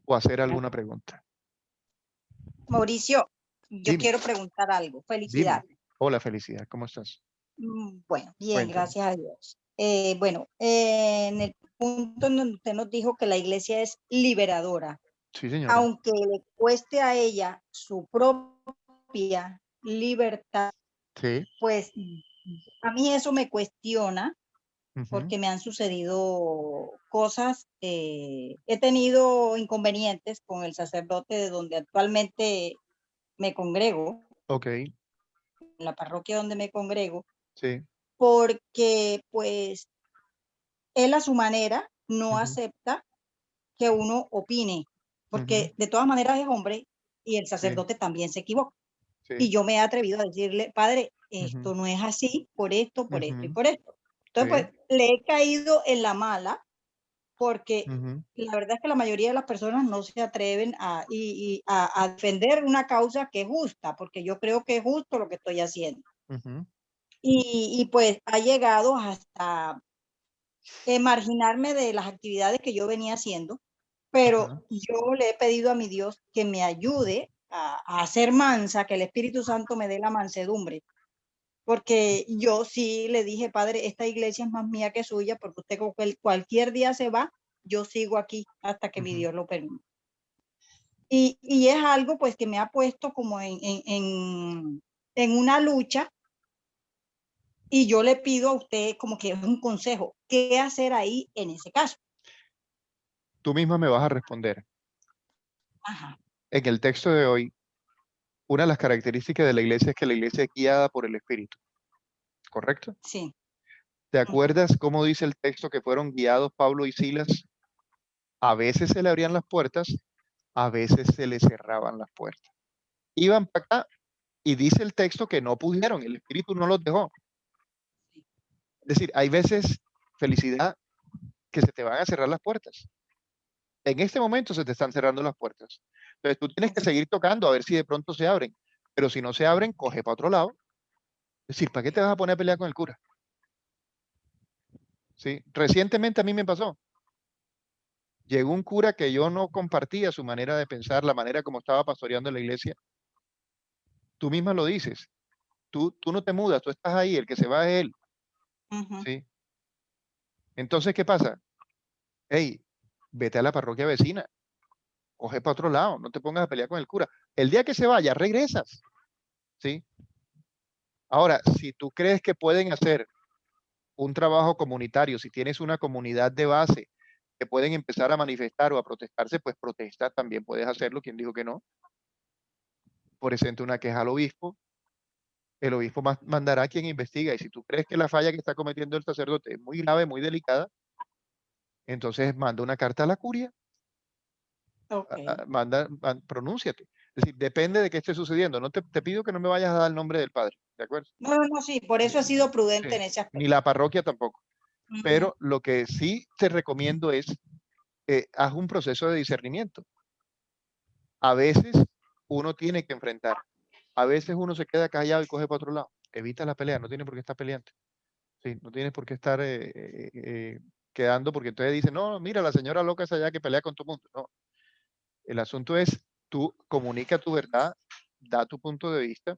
O hacer alguna pregunta. Mauricio, yo Dime. quiero preguntar algo. Felicidades. Dime. Hola, Felicidad. ¿Cómo estás? Bueno, bien, Cuéntame. gracias a Dios. En el punto en donde usted nos dijo que la iglesia es liberadora, Sí, señora. aunque le cueste a ella su propia libertad, Sí. pues a mí eso me cuestiona Ujú. porque me han sucedido cosas, he tenido inconvenientes con el sacerdote de donde actualmente me congrego, Ok. en la parroquia donde me congrego, Sí. porque pues él a su manera no Ujú. acepta que uno opine, porque de todas maneras es hombre y el sacerdote también se equivoca. Sí. Y yo me he atrevido a decirle, padre, esto no es así, por esto y por esto. Entonces, Sí. pues, le he caído en la mala, porque Ujú, la verdad es que la mayoría de las personas no se atreven a defender una causa que es justa, porque yo creo que es justo lo que estoy haciendo. ujú. Y pues ha llegado hasta marginarme de las actividades que yo venía haciendo, pero Ajá. yo le he pedido a mi Dios que me ayude a ser mansa, que el Espíritu Santo me dé la mansedumbre, porque yo sí le dije, padre, esta iglesia es más mía que suya, porque usted cualquier día se va, yo sigo aquí hasta que mi Ujú. Dios lo permita. Y es algo pues que me ha puesto como en una lucha, y yo le pido a usted como que es un consejo, ¿qué hacer ahí en ese caso? Tú misma me vas a responder. Ajá, En el texto de hoy, una de las características de la iglesia es que la iglesia es guiada por el Espíritu, ¿correcto? sí. ¿Te Ujú. acuerdas cómo dice el texto que fueron guiados Pablo y Silas? A veces se le abrían las puertas, a veces se le cerraban las puertas. Iban para acá y dice el texto que no pudieron, el Espíritu no los dejó. Es decir, hay veces, felicidad, que se te van a cerrar las puertas. En este momento se te están cerrando las puertas. Entonces tú tienes que Así. seguir tocando a ver si de pronto se abren. Pero si no se abren, coge para otro lado. Es decir, ¿para qué te vas a poner a pelear con el cura? ¿Sí? Recientemente a mí me pasó. Llegó un cura que yo no compartía su manera de pensar, la manera como estaba pastoreando la iglesia. Tú misma lo dices. Tú no te mudas, tú estás ahí, el que se va es él. Ujú. ¿Sí? Entonces, ¿qué pasa? Hey, vete a la parroquia vecina, coge para otro lado, no te pongas a pelear con el cura. El día que se vaya, regresas. ¿Sí? Ahora, si tú crees que pueden hacer un trabajo comunitario, si tienes una comunidad de base que pueden empezar a manifestar o a protestarse, pues protesta, también puedes hacerlo. ¿Quién dijo que no? Presenta una queja al obispo, el obispo mandará a quien investiga, y si tú crees que la falla que está cometiendo el sacerdote es muy grave, muy delicada, entonces manda una carta a la curia, Ok. pronúnciate. Es decir, depende de qué esté sucediendo. No te pido que no me vayas a dar el nombre del padre, ¿de acuerdo? No, no, no, sí, por Ni, eso he sido prudente sí, en ese ni aspecto. la parroquia tampoco. Ujú. Pero lo que sí te recomiendo es, haz un proceso de discernimiento. A veces uno tiene que enfrentar. A veces uno se queda callado y coge para otro lado. Evita la pelea, no tiene por qué estar peleando. Sí, no tienes por qué estar quedando, porque entonces dicen, no, mira, la señora loca es allá que pelea con todo el mundo. No, el asunto es, tú comunica tu verdad, da tu punto de vista.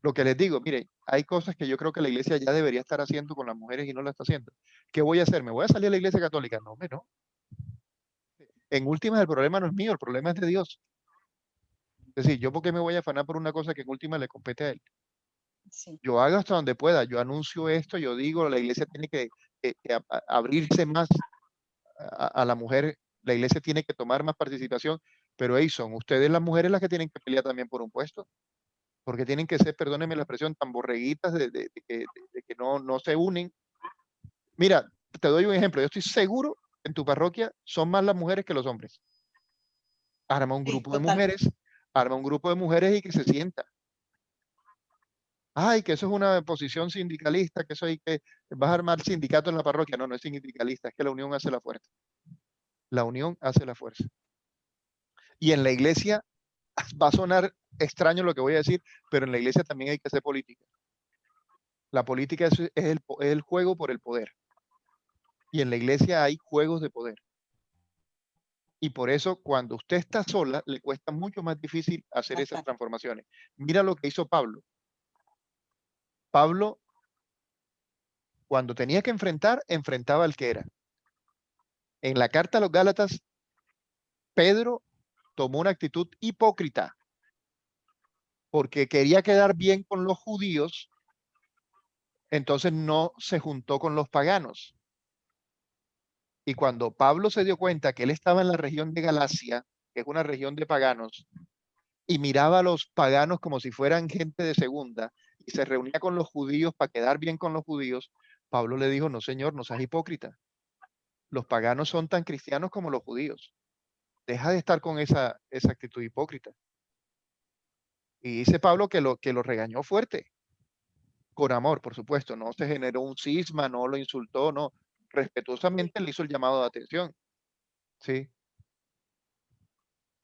Lo que les digo, mire, hay cosas que yo creo que la iglesia ya debería estar haciendo con las mujeres y no la está haciendo. ¿Qué voy a hacer? ¿Me voy a salir a la iglesia católica? No, hombre, no. En últimas, el problema no es mío, el problema es de Dios. Es decir, ¿yo por qué me voy a afanar por una cosa que en última le compete a Él? Sí, Yo hago hasta donde pueda, yo anuncio esto, yo digo, la iglesia tiene que abrirse más a la mujer, la iglesia tiene que tomar más participación, pero ahí son ustedes las mujeres las que tienen que pelear también por un puesto, porque tienen que ser, perdónenme la expresión, tan borreguitas de que no se unen. Mira, te doy un ejemplo, yo estoy seguro que en tu parroquia son más las mujeres que los hombres. Arma un sí, grupo de total. mujeres, arma un grupo de mujeres y que se sienta. Ay, que eso es una posición sindicalista, que eso hay que, vas a armar sindicato en la parroquia. No, no es sindicalista, es que la unión hace la fuerza. La unión hace la fuerza. Y en la iglesia, va a sonar extraño lo que voy a decir, pero en la iglesia también hay que hacer política. La política es el juego por el poder. Y en la iglesia hay juegos de poder. Y por eso, cuando usted está sola, le cuesta mucho más difícil hacer esas Bastante. transformaciones. Mira lo que hizo Pablo. Pablo, cuando tenía que enfrentar, enfrentaba al que era. En la carta a los Gálatas, Pedro tomó una actitud hipócrita porque quería quedar bien con los judíos, entonces no se juntó con los paganos. Y cuando Pablo se dio cuenta que él estaba en la región de Galacia, que es una región de paganos, y miraba a los paganos como si fueran gente de segunda, y se reunía con los judíos para quedar bien con los judíos, Pablo le dijo, no señor, no seas hipócrita. Los paganos son tan cristianos como los judíos. Deja de estar con esa actitud hipócrita. Y dice Pablo que lo regañó fuerte, con amor, por supuesto. No se generó un cisma, no lo insultó, no. Respetuosamente le hizo el llamado de atención. Sí.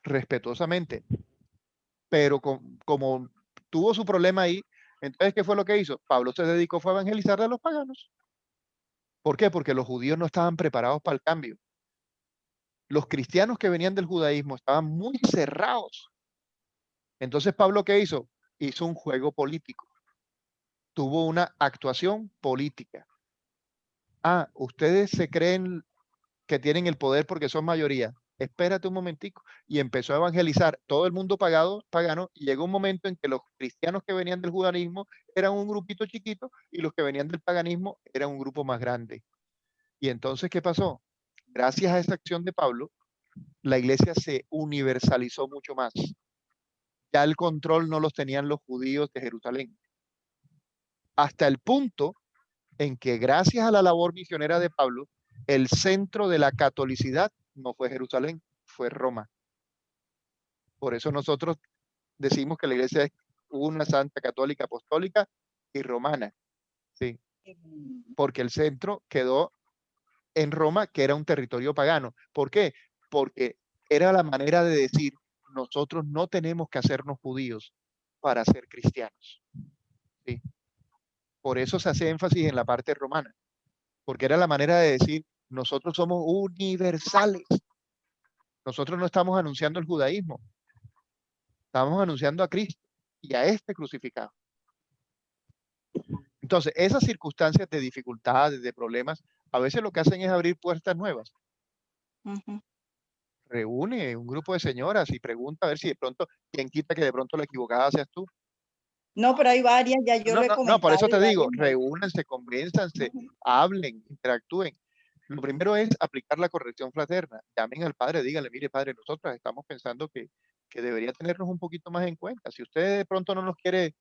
Respetuosamente. Pero como tuvo su problema ahí, entonces, ¿qué fue lo que hizo? Pablo se dedicó fue a evangelizar a los paganos. ¿Por qué? Porque los judíos no estaban preparados para el cambio. Los cristianos que venían del judaísmo estaban muy cerrados. Entonces, ¿Pablo qué hizo? Hizo un juego político. Tuvo una actuación política. Ah, ustedes se creen que tienen el poder porque son mayoría. Espérate un momentico. Y empezó a evangelizar todo el mundo pagano, y llegó un momento en que los cristianos que venían del judaísmo eran un grupito chiquito y los que venían del paganismo eran un grupo más grande. Y entonces, ¿qué pasó? Gracias a esa acción de Pablo, la iglesia se universalizó mucho más. Ya el control no los tenían los judíos de Jerusalén. Hasta el punto en que gracias a la labor misionera de Pablo, el centro de la catolicidad no fue Jerusalén, fue Roma. Por eso nosotros decimos que la iglesia es una santa católica apostólica y romana, ¿sí? Porque el centro quedó en Roma, que era un territorio pagano. ¿Por qué? Porque era la manera de decir, nosotros no tenemos que hacernos judíos para ser cristianos, ¿sí? Por eso se hace énfasis en la parte romana, porque era la manera de decir, nosotros somos universales. Nosotros no estamos anunciando el judaísmo, estamos anunciando a Cristo y a este crucificado. Entonces, esas circunstancias de dificultades, de problemas, a veces lo que hacen es abrir puertas nuevas. Reúne un grupo de señoras y pregunta a ver si de pronto, quien quita que de pronto la equivocada seas tú. No, pero hay varias, ya yo lo he comentado. No, por eso y te digo, varias. reúnanse, convénzanse, hablen, interactúen. Lo primero es aplicar la corrección fraterna. Llamen al padre, díganle, mire padre, nosotros estamos pensando que debería tenernos un poquito más en cuenta. Si usted de pronto no nos quiere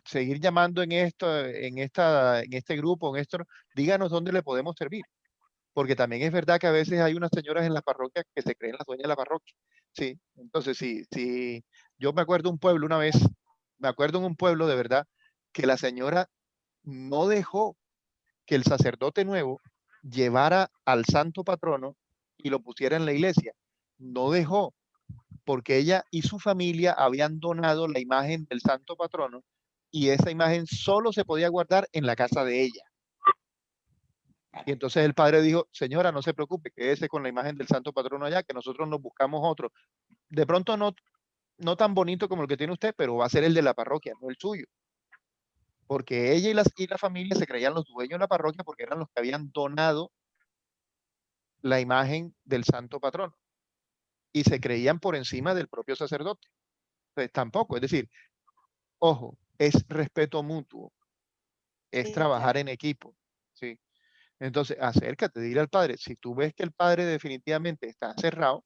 seguir llamando en este grupo, díganos dónde le podemos servir. Porque también es verdad que a veces hay unas señoras en las parroquias que se creen las dueñas de la parroquia. Sí, entonces sí, yo me acuerdo un pueblo una vez, en un pueblo de verdad, que la señora no dejó que el sacerdote nuevo llevara al santo patrono y lo pusiera en la iglesia. No dejó, porque ella y su familia habían donado la imagen del santo patrono y esa imagen solo se podía guardar en la casa de ella. Y entonces el padre dijo, señora, no se preocupe, quédese con la imagen del santo patrono allá, que nosotros nos buscamos otro. De pronto no tan bonito como el que tiene usted, pero va a ser el de la parroquia, no el suyo. Porque ella y la familia se creían los dueños de la parroquia porque eran los que habían donado la imagen del santo patrono. Y se creían por encima del propio sacerdote. Entonces tampoco, es decir, ojo, es respeto mutuo, es trabajar en equipo, ¿sí? Entonces, acércate, dile al padre, si tú ves que el padre definitivamente está cerrado,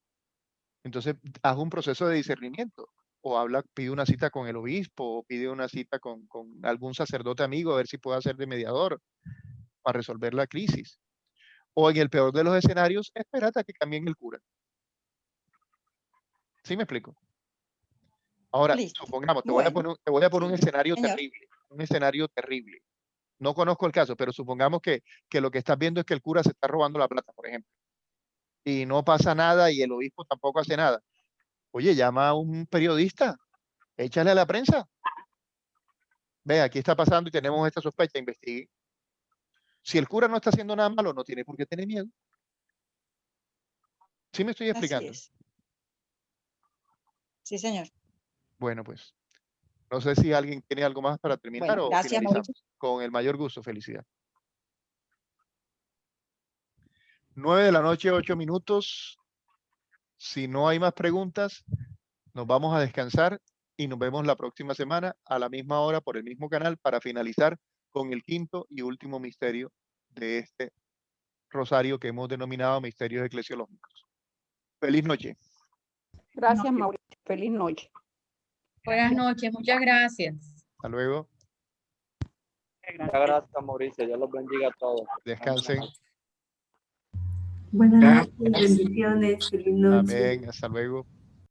entonces haz un proceso de discernimiento, o pide una cita con el obispo, o pide una cita con algún sacerdote amigo, a ver si puede hacer de mediador para resolver la crisis. O en el peor de los escenarios, espérate a que cambien el cura. ¿Sí me explico? Ahora, Listo. supongamos, te Bueno, voy a poner un sí, escenario señor. terrible, No conozco el caso, pero supongamos que lo que estás viendo es que el cura se está robando la plata, por ejemplo, y no pasa nada y el obispo tampoco hace nada. Oye, llama a un periodista, échale a la prensa. Ve, aquí está pasando y tenemos esta sospecha, investigue. Si el cura no está haciendo nada malo, no tiene por qué tener miedo. ¿Sí me estoy Así explicando? es. Sí, señor. Bueno, pues, no sé si alguien tiene algo más para terminar Bueno, o gracias, finalizamos. Mauricio. Con el mayor gusto, felicidad. 9 de la noche, 8 minutos. Si no hay más preguntas, nos vamos a descansar y nos vemos la próxima semana a la misma hora por el mismo canal para finalizar con el quinto y último misterio de este rosario que hemos denominado misterios eclesiológicos. Feliz noche. Gracias, Mauricio. Feliz noche. Buenas noches, muchas gracias. Hasta luego. Muchas gracias, Mauricio. Dios los bendiga a todos. Descansen. Buenas noches, bendiciones, feliz noche. Amén. Hasta luego.